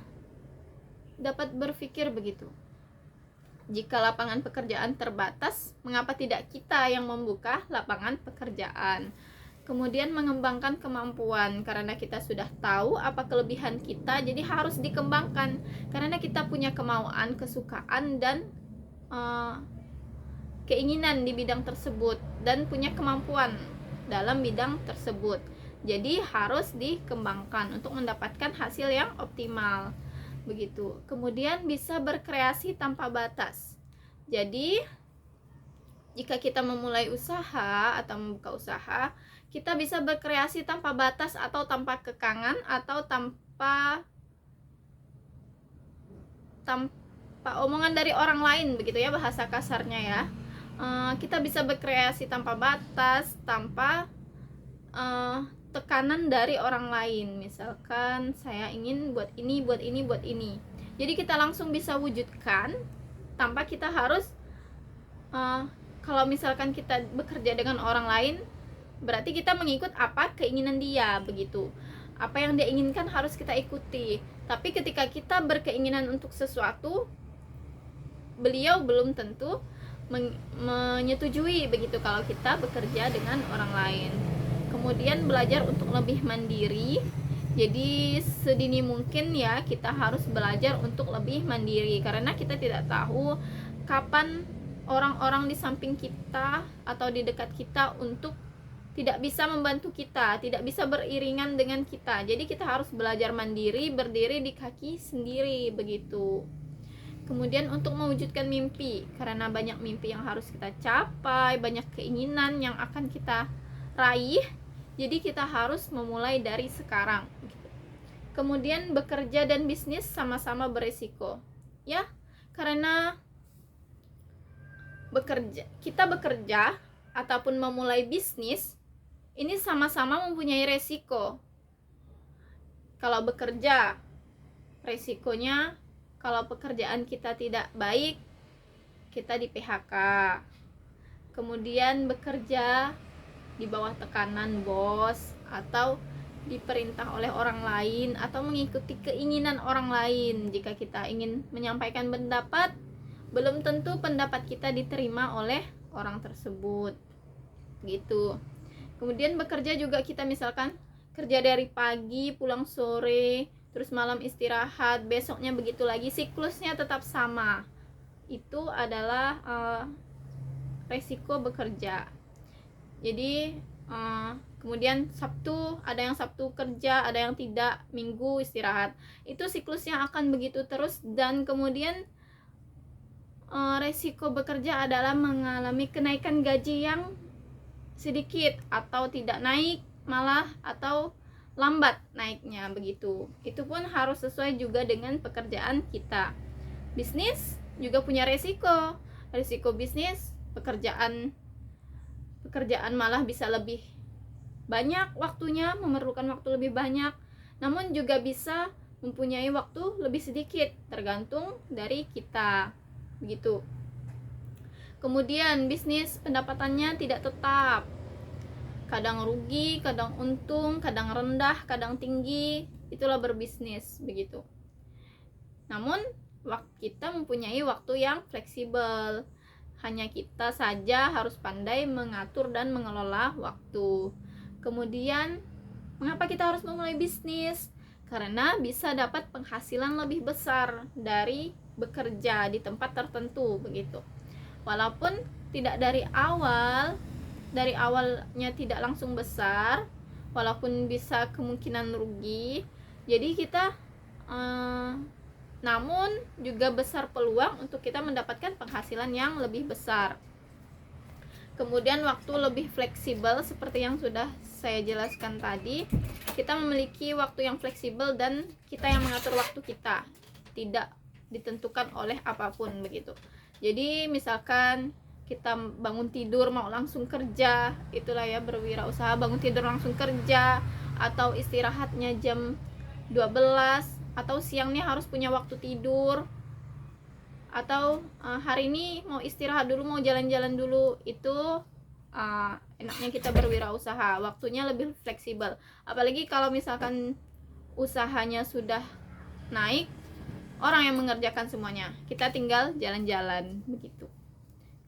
dapat berpikir begitu. Jika lapangan pekerjaan terbatas, mengapa tidak kita yang membuka lapangan pekerjaan? Kemudian mengembangkan kemampuan, karena kita sudah tahu apa kelebihan kita, jadi harus dikembangkan. Karena kita punya kemauan, kesukaan, dan keinginan di bidang tersebut dan punya kemampuan dalam bidang tersebut. Jadi harus dikembangkan untuk mendapatkan hasil yang optimal. Begitu. Kemudian bisa berkreasi tanpa batas. Jadi jika kita memulai usaha atau membuka usaha, kita bisa berkreasi tanpa batas atau tanpa kekangan atau tanpa omongan dari orang lain, begitu ya bahasa kasarnya ya. Kita bisa berkreasi tanpa batas, tanpa tekanan dari orang lain. Misalkan saya ingin buat ini, buat ini, buat ini. Jadi kita langsung bisa wujudkan tanpa kita harus kalau misalkan kita bekerja dengan orang lain, berarti kita mengikut apa keinginan dia, begitu. Apa yang dia inginkan harus kita ikuti. Tapi ketika kita berkeinginan untuk sesuatu, beliau belum tentu menyetujui, begitu, kalau kita bekerja dengan orang lain. Kemudian belajar untuk lebih mandiri. Jadi sedini mungkin ya kita harus belajar untuk lebih mandiri, karena kita tidak tahu kapan orang-orang di samping kita atau di dekat kita untuk tidak bisa membantu kita, tidak bisa beriringan dengan kita. Jadi kita harus belajar mandiri, berdiri di kaki sendiri, begitu. Kemudian untuk mewujudkan mimpi, karena banyak mimpi yang harus kita capai, banyak keinginan yang akan kita raih, jadi kita harus memulai dari sekarang. Kemudian bekerja dan bisnis sama-sama beresiko, ya, karena kita bekerja ataupun memulai bisnis ini sama-sama mempunyai resiko. Kalau bekerja, resikonya kalau pekerjaan kita tidak baik, kita di PHK. Kemudian bekerja di bawah tekanan bos, atau diperintah oleh orang lain, atau mengikuti keinginan orang lain. Jika kita ingin menyampaikan pendapat, belum tentu pendapat kita diterima oleh orang tersebut, gitu. Kemudian bekerja juga kita misalkan kerja dari pagi, pulang sore, terus malam istirahat, besoknya begitu lagi, siklusnya tetap sama. Itu adalah resiko bekerja. Jadi kemudian Sabtu, ada yang Sabtu kerja, ada yang tidak, Minggu istirahat. Itu siklusnya akan begitu terus. Dan kemudian resiko bekerja adalah mengalami kenaikan gaji yang sedikit, atau tidak naik malah, atau lambat naiknya, begitu. Itu pun harus sesuai juga dengan pekerjaan kita. Bisnis juga punya resiko bisnis, pekerjaan malah bisa lebih banyak waktunya, memerlukan waktu lebih banyak, namun juga bisa mempunyai waktu lebih sedikit, tergantung dari kita, begitu. Kemudian bisnis pendapatannya tidak tetap, kadang rugi, kadang untung, kadang rendah, kadang tinggi. Itulah berbisnis, begitu. Namun kita mempunyai waktu yang fleksibel. Hanya kita saja harus pandai mengatur dan mengelola waktu. Kemudian mengapa kita harus memulai bisnis? karena bisa dapat penghasilan lebih besar dari bekerja di tempat tertentu begitu. Walaupun tidak dari awalnya tidak langsung besar, walaupun bisa kemungkinan rugi, jadi kita namun juga besar peluang untuk kita mendapatkan penghasilan yang lebih besar. Kemudian waktu lebih fleksibel seperti yang sudah saya jelaskan tadi. Kita memiliki waktu yang fleksibel dan kita yang mengatur waktu kita, tidak ditentukan oleh apapun begitu. Jadi misalkan kita bangun tidur mau langsung kerja, itulah ya berwirausaha, bangun tidur langsung kerja, atau istirahatnya jam 12, atau siangnya harus punya waktu tidur, atau hari ini mau istirahat dulu, mau jalan-jalan dulu, itu enaknya kita berwirausaha, waktunya lebih fleksibel. Apalagi kalau misalkan usahanya sudah naik, orang yang mengerjakan semuanya, kita tinggal jalan-jalan begitu.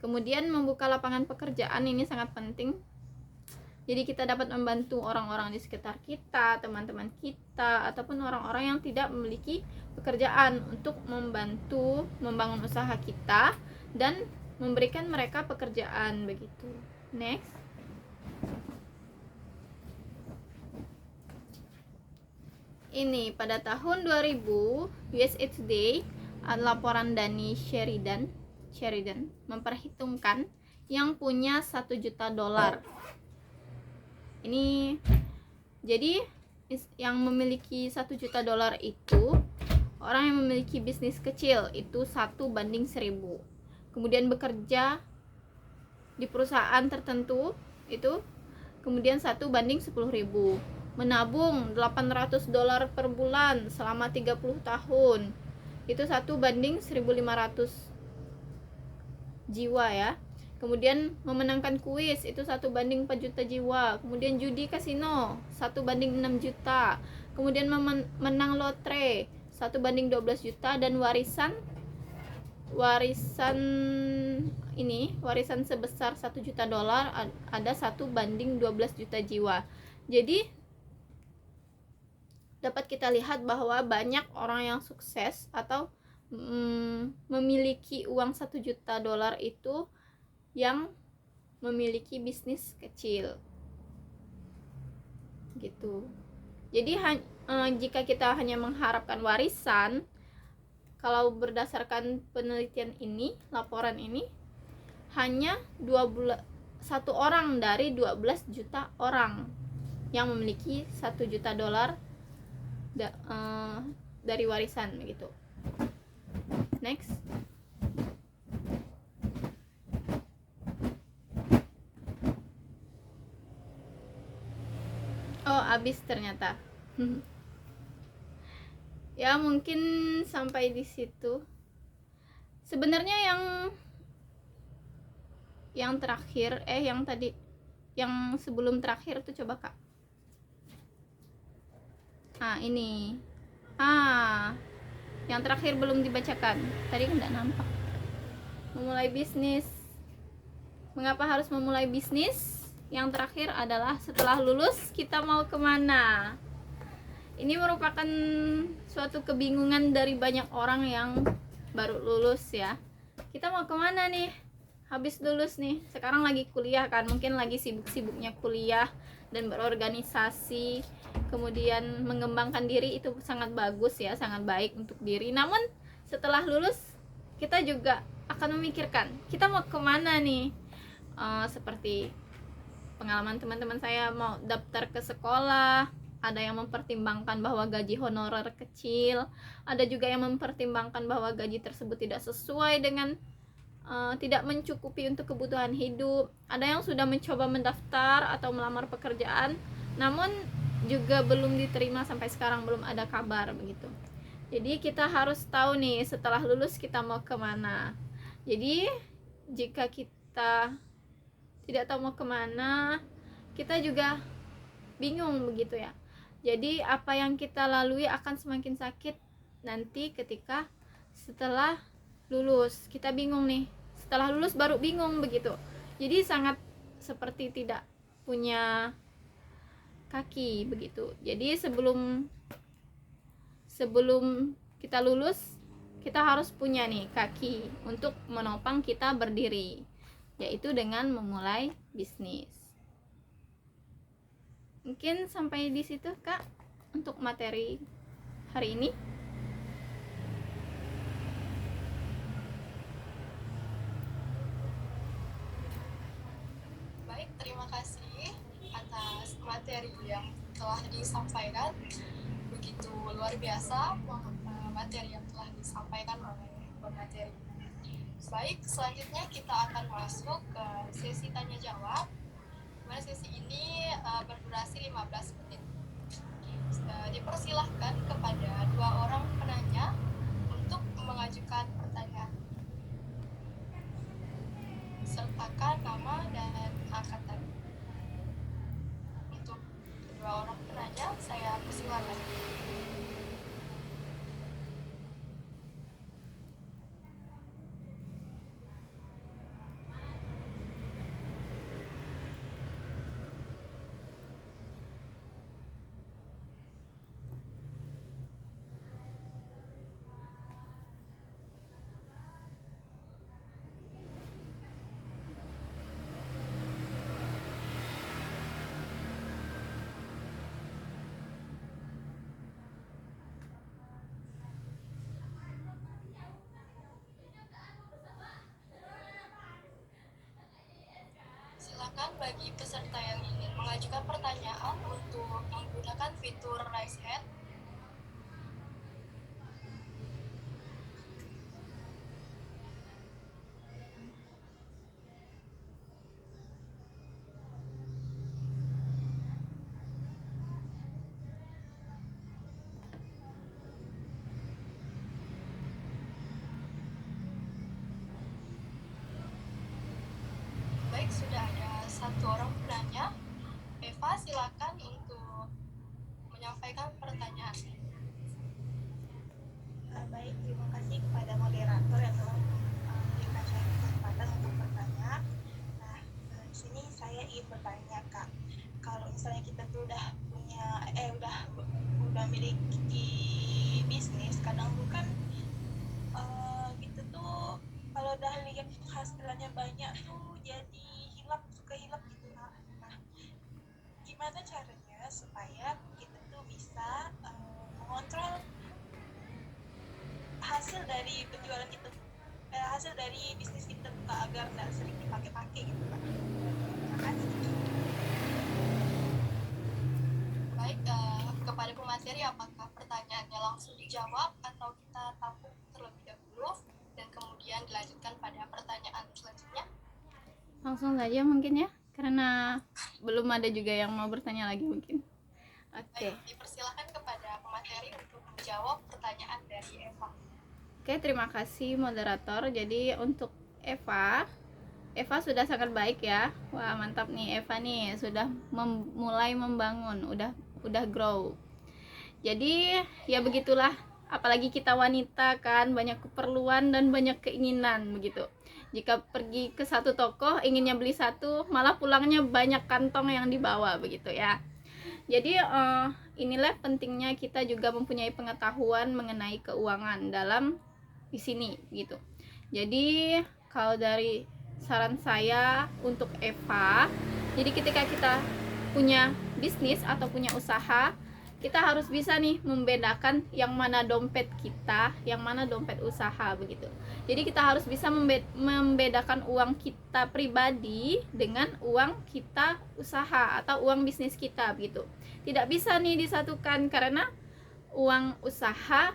Kemudian membuka lapangan pekerjaan ini sangat penting. Jadi kita dapat membantu orang-orang di sekitar kita, teman-teman kita, ataupun orang-orang yang tidak memiliki pekerjaan untuk membantu membangun usaha kita dan memberikan mereka pekerjaan begitu. Next. Ini pada tahun 2000 USA Today laporan Danny Sheridan memperhitungkan yang punya $1 juta. Ini jadi yang memiliki $1 juta itu orang yang memiliki bisnis kecil, itu 1:1000. Kemudian bekerja di perusahaan tertentu itu kemudian 1:10.000. Menabung $800 per bulan selama 30 tahun, itu 1:1500 jiwa ya. Kemudian memenangkan kuis itu 1:4 juta jiwa. Kemudian judi kasino 1:6 juta. Kemudian menang lotre 1:12 juta. Dan warisan sebesar $1 juta ada 1:12 juta jiwa. Jadi dapat kita lihat bahwa banyak orang yang sukses atau memiliki uang $1 juta itu yang memiliki bisnis kecil gitu. Jadi jika kita hanya mengharapkan warisan, kalau berdasarkan penelitian ini, laporan ini, hanya 1 orang dari 12 juta orang yang memiliki $1 juta dari warisan begitu. Next. Oh, habis ternyata. Ya, mungkin sampai di situ. Sebenarnya yang terakhir, yang tadi, yang sebelum terakhir tuh coba Kak. Ini. Yang terakhir belum dibacakan. Tadi enggak nampak. Memulai bisnis. Mengapa harus memulai bisnis? Yang terakhir adalah setelah lulus kita mau kemana? Ini merupakan suatu kebingungan dari banyak orang yang baru lulus ya. Kita mau kemana nih? Habis lulus nih, sekarang lagi kuliah kan, mungkin lagi sibuk-sibuknya kuliah dan berorganisasi, kemudian mengembangkan diri, itu sangat bagus ya, sangat baik untuk diri. Namun setelah lulus kita juga akan memikirkan kita mau kemana nih. Seperti pengalaman teman-teman saya mau daftar ke sekolah, ada yang mempertimbangkan bahwa gaji honorer kecil, ada juga yang mempertimbangkan bahwa gaji tersebut tidak sesuai dengan tidak mencukupi untuk kebutuhan hidup. Ada yang sudah mencoba mendaftar atau melamar pekerjaan, namun juga belum diterima, sampai sekarang belum ada kabar begitu. Jadi kita harus tahu nih setelah lulus kita mau kemana. Jadi jika kita tidak tahu mau kemana, kita juga bingung begitu ya. Jadi apa yang kita lalui akan semakin sakit nanti ketika setelah lulus. Kita bingung nih, setelah lulus baru bingung begitu. Jadi sangat seperti tidak punya kaki begitu. Jadi sebelum sebelum kita lulus kita harus punya nih kaki untuk menopang kita berdiri, yaitu dengan memulai bisnis. Mungkin sampai di situ Kak untuk materi hari ini. Baik, terima kasih atas materi yang telah disampaikan. Begitu luar biasa materi yang telah disampaikan oleh pemateri. Baik, selanjutnya kita akan masuk ke sesi tanya jawab. Dimana sesi ini berdurasi 15 menit. Dipersilahkan kepada 2 orang penanya untuk mengajukan pertanyaan. Sertakan nama dan angkatan. Untuk kedua orang penanya, saya persilakan. Silakan bagi peserta yang ingin mengajukan pertanyaan untuk menggunakan fitur raise hand. Baik, sudah ada 1 orang penanya. Eva, silakan untuk menyampaikan pertanyaan. Baik, terima kasih kepada moderator yang telah memberikan saya kesempatan untuk bertanya. Nah, di sini saya ingin bertanya Kak, kalau misalnya kita tuh udah punya, udah memiliki bisnis, kadang bukan gitu tuh kalau udah lihat hasilnya banyak tuh jadi suka hilap gitu Kak. Nah, gimana caranya supaya kita tuh bisa mengontrol hasil dari penjualan kita, hasil dari bisnis kita Kak, agar nggak sering dipakai-pakai gitu Kak. Terima kasih. Baik, kepada pemateri, apakah pertanyaannya langsung dijawab atau kita tampung terlebih dahulu dan kemudian dilanjutkan pada pertanyaan selanjutnya? Langsung saja mungkin ya, karena belum ada juga yang mau bertanya lagi mungkin. Oke. Baik, dipersilakan kepada pemateri untuk menjawab pertanyaan dari Eva. Oke, terima kasih moderator. Jadi untuk Eva sudah sangat baik ya. Wah, mantap nih Eva nih, sudah mulai membangun, udah grow. Jadi ya begitulah, apalagi kita wanita kan, banyak keperluan dan banyak keinginan begitu. Jika pergi ke satu toko inginnya beli satu, malah pulangnya banyak kantong yang dibawa begitu ya. Jadi inilah pentingnya kita juga mempunyai pengetahuan mengenai keuangan dalam di sini gitu. Jadi kalau dari saran saya untuk Eva, jadi ketika kita punya bisnis atau punya usaha, kita harus bisa nih membedakan yang mana dompet kita, yang mana dompet usaha begitu. Jadi kita harus bisa membedakan uang kita pribadi dengan uang kita usaha atau uang bisnis kita begitu. Tidak bisa nih disatukan, karena uang usaha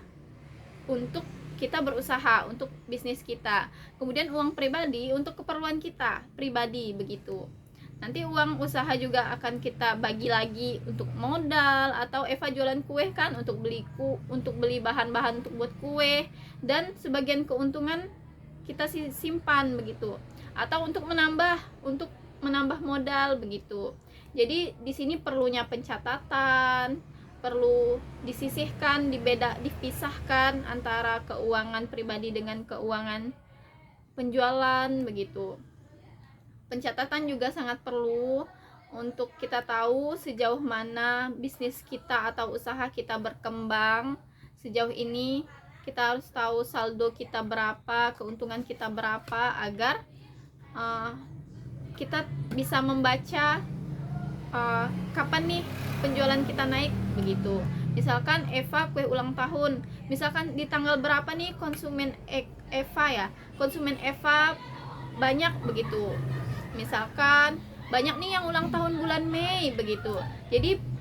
untuk kita berusaha untuk bisnis kita, kemudian uang pribadi untuk keperluan kita pribadi begitu. Nanti uang usaha juga akan kita bagi lagi untuk modal, atau Eva jualan kue kan untuk beli bahan-bahan untuk buat kue, dan sebagian keuntungan kita simpan begitu, atau untuk menambah modal begitu. Jadi di sini perlunya pencatatan, perlu disisihkan, dipisahkan antara keuangan pribadi dengan keuangan penjualan begitu. Pencatatan juga sangat perlu untuk kita tahu sejauh mana bisnis kita atau usaha kita berkembang, sejauh ini kita harus tahu saldo kita berapa, keuntungan kita berapa, agar kita bisa membaca kapan nih penjualan kita naik begitu. Misalkan Eva kue ulang tahun, misalkan di tanggal berapa nih konsumen Eva ya, konsumen Eva banyak begitu. Misalkan banyak nih yang ulang tahun bulan Mei begitu. Jadi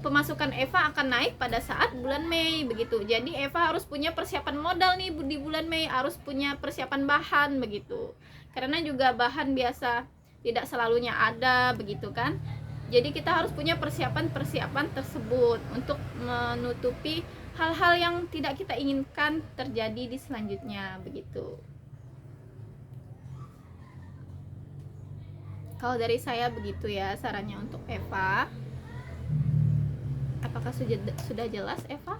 pemasukan Eva akan naik pada saat bulan Mei begitu. Jadi Eva harus punya persiapan modal nih di bulan Mei, harus punya persiapan bahan begitu. Karena juga bahan biasa tidak selalunya ada begitu kan. Jadi kita harus punya persiapan-persiapan tersebut untuk menutupi hal-hal yang tidak kita inginkan terjadi di selanjutnya begitu. Kalau dari saya begitu ya sarannya untuk Eva. Apakah sudah jelas Eva?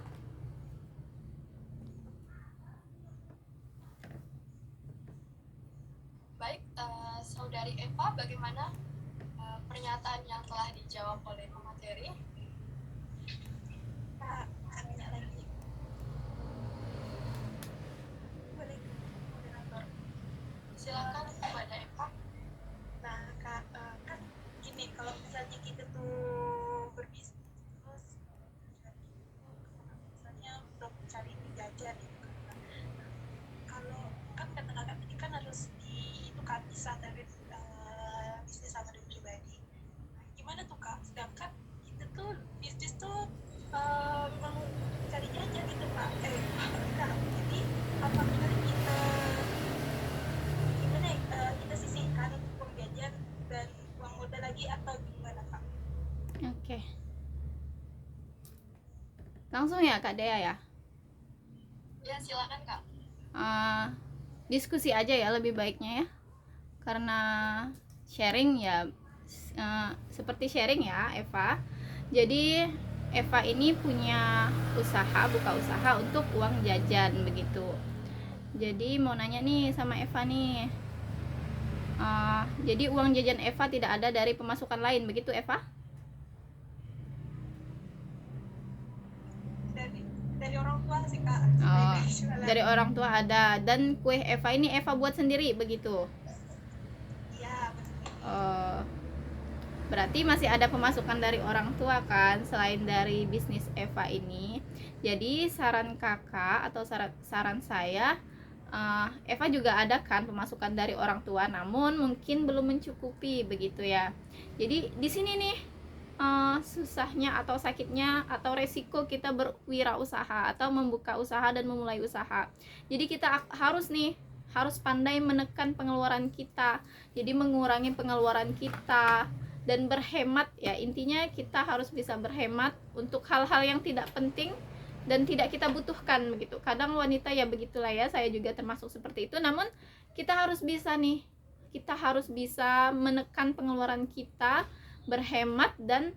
Baik, saudari Eva, bagaimana pernyataan yang telah dijawab oleh pemateri? Kak, tanya lagi. Boleh, moderator. Silakan kepada Eva. Nah, Kak, kan gini, kalau misalnya kita tuh berbisnis terus misalnya untuk cari jajan gitu kan. Nah, kalau kan kata kakak tadi kan harus itu kan bisa dari bisnis sama dari pribadi. Nah, gimana tuh Kak? Sedangkan kita tuh bisnis tuh memang cari jajan gitu Kak. Kak, jadi apakah kita gimana ya, kita sisihkan untuk uang jajan dan uang modal lagi atau gimana Kak? Oke. Langsung ya Kak Dea ya. Ya, silakan Kak. Diskusi aja ya lebih baiknya ya. Karena sharing ya seperti sharing ya Eva. Jadi Eva ini punya usaha, buka usaha untuk uang jajan begitu. Jadi mau nanya nih sama Eva nih. Jadi uang jajan Eva tidak ada dari pemasukan lain begitu Eva? Dari orang tua sih Kak. Dari orang tua ada. Dan kue Eva ini Eva buat sendiri begitu? Iya, betul. Berarti masih ada pemasukan dari orang tua kan selain dari bisnis Eva ini. Jadi saran kakak atau saran saya, Eva juga ada kan pemasukan dari orang tua, namun mungkin belum mencukupi begitu ya. Jadi di sini nih susahnya atau sakitnya atau resiko kita berwirausaha atau membuka usaha dan memulai usaha. Jadi kita harus pandai menekan pengeluaran kita. Jadi mengurangi pengeluaran kita dan berhemat ya. Intinya kita harus bisa berhemat untuk hal-hal yang tidak penting dan tidak kita butuhkan begitu. Kadang wanita ya begitulah ya, saya juga termasuk seperti itu. Namun kita harus bisa nih, kita harus bisa menekan pengeluaran kita, berhemat dan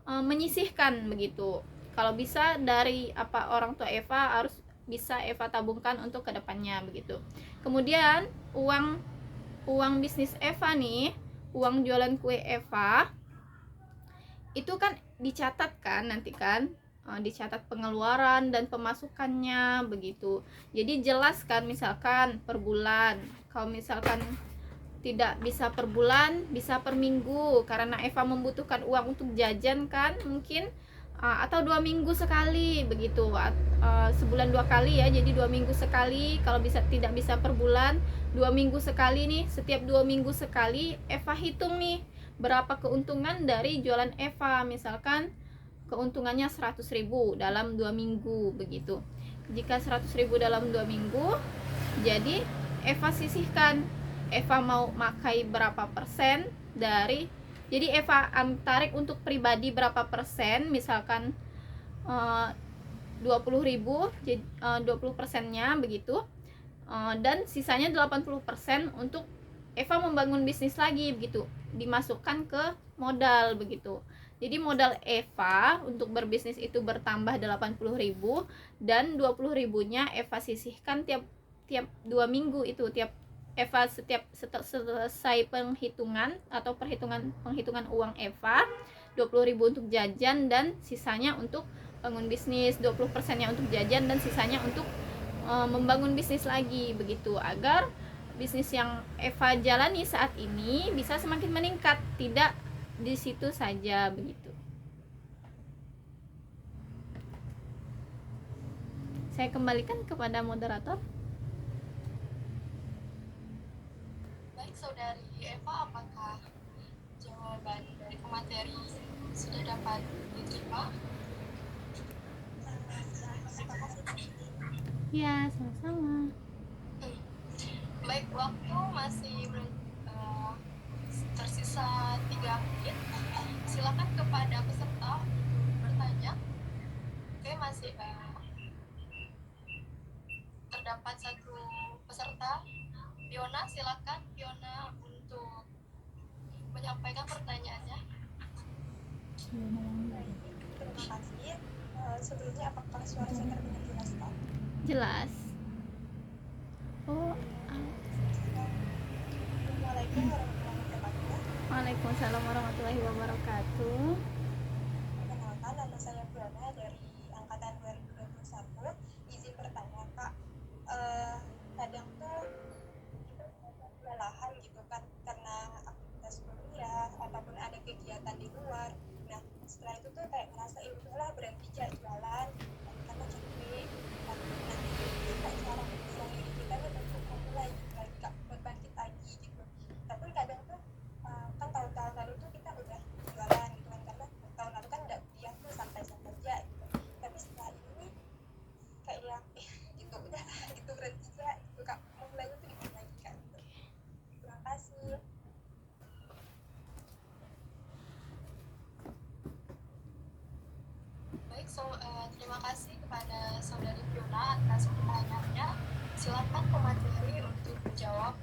menyisihkan begitu. Kalau bisa dari apa orang tua Eva harus bisa Eva tabungkan untuk kedepannya begitu. Kemudian uang bisnis Eva nih, uang jualan kue Eva itu kan dicatat kan nanti kan, dicatat pengeluaran dan pemasukannya begitu. Jadi jelas kan misalkan per bulan. Kalau misalkan tidak bisa per bulan, bisa per minggu karena Eva membutuhkan uang untuk jajan kan mungkin, atau 2 minggu sekali begitu, sebulan 2 kali ya. Jadi 2 minggu sekali. Kalau tidak bisa per bulan, 2 minggu sekali nih. Setiap 2 minggu sekali Eva hitung nih berapa keuntungan dari jualan Eva. Misalkan keuntungannya 100.000 dalam 2 minggu begitu. Jika 100.000 dalam 2 minggu, jadi Eva sisihkan Eva mau makai berapa persen dari, jadi Eva tarik untuk pribadi berapa persen, misalkan 20.000, jadi 20%-nya begitu, dan sisanya 80% untuk Eva membangun bisnis lagi begitu, dimasukkan ke modal begitu. Jadi modal Eva untuk berbisnis itu bertambah 80.000 dan 20.000-nya Eva sisihkan tiap 2 minggu itu. Eva setiap selesai penghitungan penghitungan uang Eva, 20.000 untuk jajan dan sisanya untuk bangun bisnis, 20%-nya untuk jajan dan sisanya untuk membangun bisnis lagi begitu, agar bisnis yang Eva jalani saat ini bisa semakin meningkat, tidak di situ saja begitu. Saya kembalikan kepada moderator. Baik, Saudari Eva, apakah jawaban dari pemateri sudah dapat diterima? Terima kasih Kak Siti. Ya, sama-sama. Baik, waktu masih tersisa 3 menit. Silakan kepada peserta bertanya. Oke, masih terdapat satu peserta. Fiona, silakan Fiona untuk menyampaikan pertanyaannya. Baik, terima kasih. Sebelumnya apakah suara saya terdengar jelas Kak? Jelas. Oh, Assalamualaikum warahmatullahi wabarakatuh. Waalaikumsalam warahmatullahi wabarakatuh. Perkenalkan, nama saya Fiona dari angkatan 2021. Izin bertanya Kak, kadang tuh kita merasa kelelahan gitu kan karena aktivitas kuliah ataupun ada kegiatan di luar. Nah, setelah itu tuh kayak ngerasa udahlah berhenti jalan karena capek. Nah, kita cara mendorong diri kita nih untuk memulai gitu lagi Kak, buat bangkit lagi gitu. Tapi kadang tuh kan tahun-tahun lalu tuh kita udah jualan gitu kan, karena tahun lalu kan udah kuliah tuh santai-santai aja gitu. Tapi setelah ini kayak gitu udah gitu berhenti aja gitu Kak, mau mulai tuh gimana lagi Kak gitu. Terima kasih. Baik, terima kasih kepada Saudari Fiona atas pertanyaannya. Silakan pemateri untuk menjawab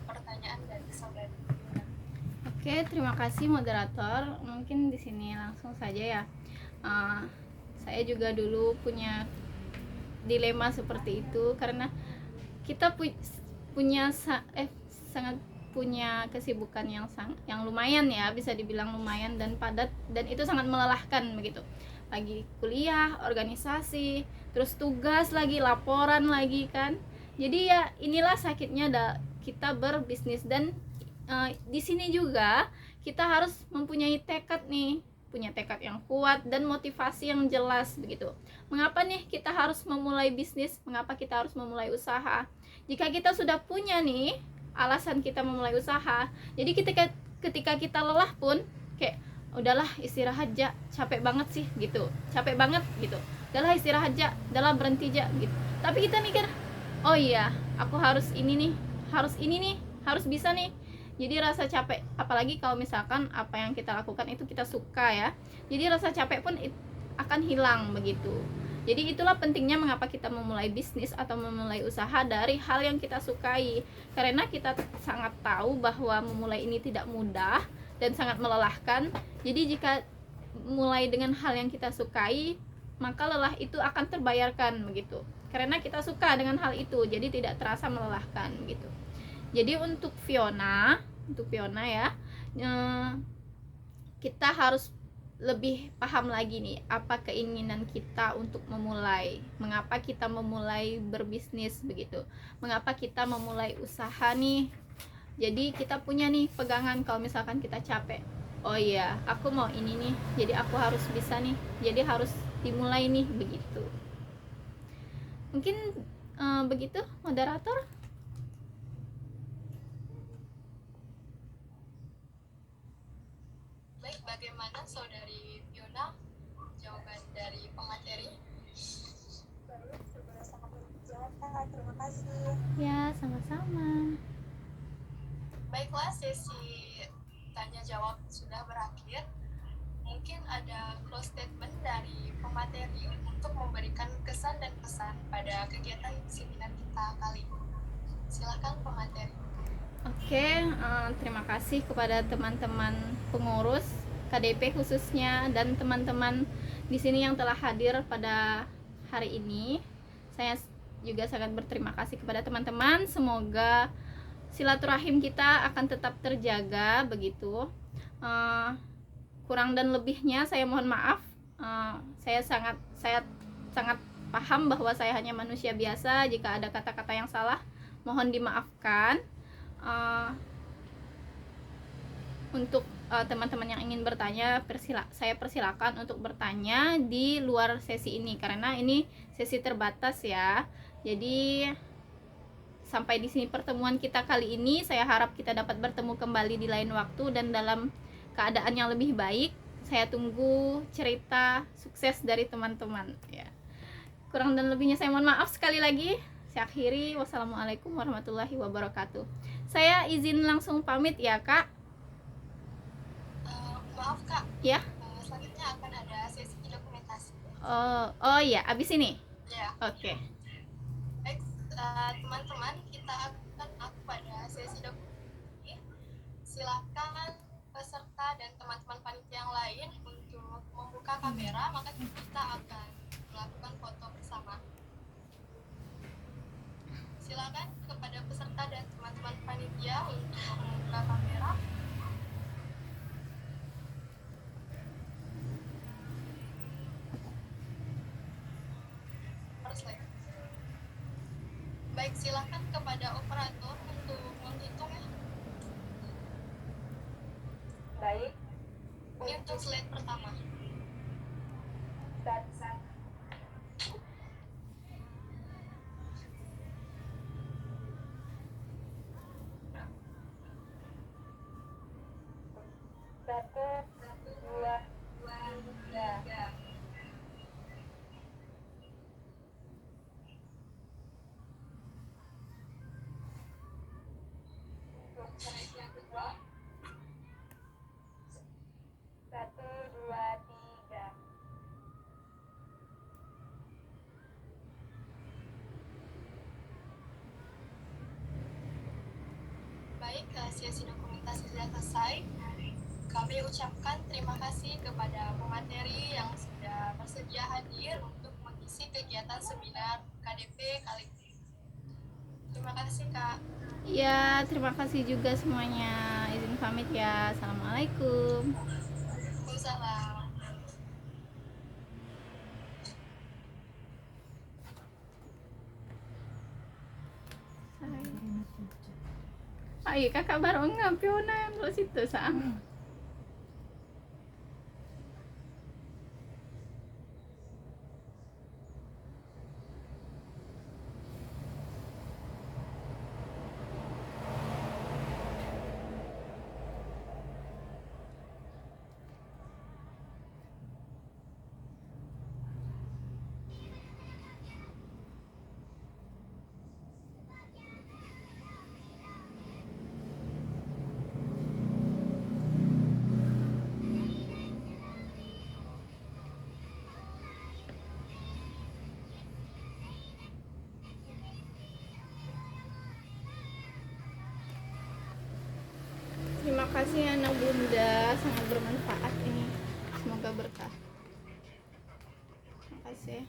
pertanyaan dari Saudari Fiona. Oke, terima kasih moderator. Mungkin di sini langsung saja ya. Saya juga dulu punya dilema seperti itu karena kita sangat punya kesibukan yang lumayan ya, bisa dibilang lumayan dan padat, dan itu sangat melelahkan begitu. Lagi kuliah, organisasi, terus tugas lagi, laporan lagi kan. Jadi ya inilah sakitnya kita berbisnis, dan di sini juga kita harus mempunyai tekad nih, punya tekad yang kuat dan motivasi yang jelas begitu. Mengapa nih kita harus memulai bisnis? Mengapa kita harus memulai usaha? Jika kita sudah punya nih alasan kita memulai usaha, jadi ketika kita lelah pun kayak udahlah istirahat aja, capek banget sih gitu, capek banget gitu, udahlah istirahat aja, udahlah berhenti aja gitu. Tapi kita mikir, oh iya aku harus ini nih, harus bisa nih. Jadi rasa capek, apalagi kalau misalkan apa yang kita lakukan itu kita suka ya, jadi rasa capek pun akan hilang begitu. Jadi itulah pentingnya mengapa kita memulai bisnis atau memulai usaha dari hal yang kita sukai, karena kita sangat tahu bahwa memulai ini tidak mudah dan sangat melelahkan. Jadi jika mulai dengan hal yang kita sukai, maka lelah itu akan terbayarkan begitu, karena kita suka dengan hal itu, jadi tidak terasa melelahkan begitu. Jadi untuk Fiona ya, kita harus lebih paham lagi nih apa keinginan kita untuk memulai, mengapa kita memulai berbisnis begitu, mengapa kita memulai usaha nih. Jadi kita punya nih pegangan, kalau misalkan kita capek, oh iya aku mau ini nih, jadi aku harus bisa nih, jadi harus dimulai nih begitu. Mungkin begitu moderator. Baik, bagaimana Saudari Fiona jawaban dari pemateri? Baik, sudah sangat menjawab Kak, terima kasih. Ya, sama-sama. Baiklah, sesi tanya jawab sudah berakhir. Mungkin ada close statement dari pemateri untuk memberikan kesan dan pesan pada kegiatan seminar kita kali ini. Silakan pemateri. Oke, terima kasih kepada teman-teman pengurus KDP khususnya dan teman-teman di sini yang telah hadir pada hari ini. Saya juga sangat berterima kasih kepada teman-teman. Semoga silaturahim kita akan tetap terjaga begitu. Kurang dan lebihnya saya mohon maaf. saya sangat paham bahwa saya hanya manusia biasa. Jika ada kata-kata yang salah, mohon dimaafkan. Untuk teman-teman yang ingin bertanya, saya persilakan untuk bertanya di luar sesi ini karena ini sesi terbatas ya. Jadi sampai di sini pertemuan kita kali ini. Saya harap kita dapat bertemu kembali di lain waktu dan dalam keadaan yang lebih baik. Saya tunggu cerita sukses dari teman-teman ya. Kurang dan lebihnya saya mohon maaf sekali lagi. Saya akhiri. Wassalamualaikum warahmatullahi wabarakatuh. Saya izin langsung pamit ya Kak. Maaf Kak, Ya. selanjutnya akan ada sesi dokumentasi. Oh ya, abis ini. Ya, Oke. baik teman-teman, kita akan pada sesi dokumentasi. Silakan peserta dan teman-teman panitia yang lain untuk membuka kamera, maka kita akan melakukan foto bersama. Silakan kepada peserta dan teman-teman panitia untuk membuka kamera. Baik, silakan kepada operator untuk menghitung ya. Baik. Ini untuk slide pertama. Satu, dua, tiga. Untuk slide yang kedua. Satu, dua, tiga. Baik, sesi dokumentasi sudah selesai. Kami ucapkan terima kasih kepada pemateri yang sudah bersedia hadir untuk mengisi kegiatan seminar KDP kali ini. Terima kasih Kak. Ya, terima kasih juga semuanya. Izin pamit ya. Assalamualaikum. Waalaikumsalam. Ayo kakak baru ngapiona yang dulu situ sang. Terima kasih anak bunda, sangat bermanfaat ini. Semoga berkah. Terima kasih.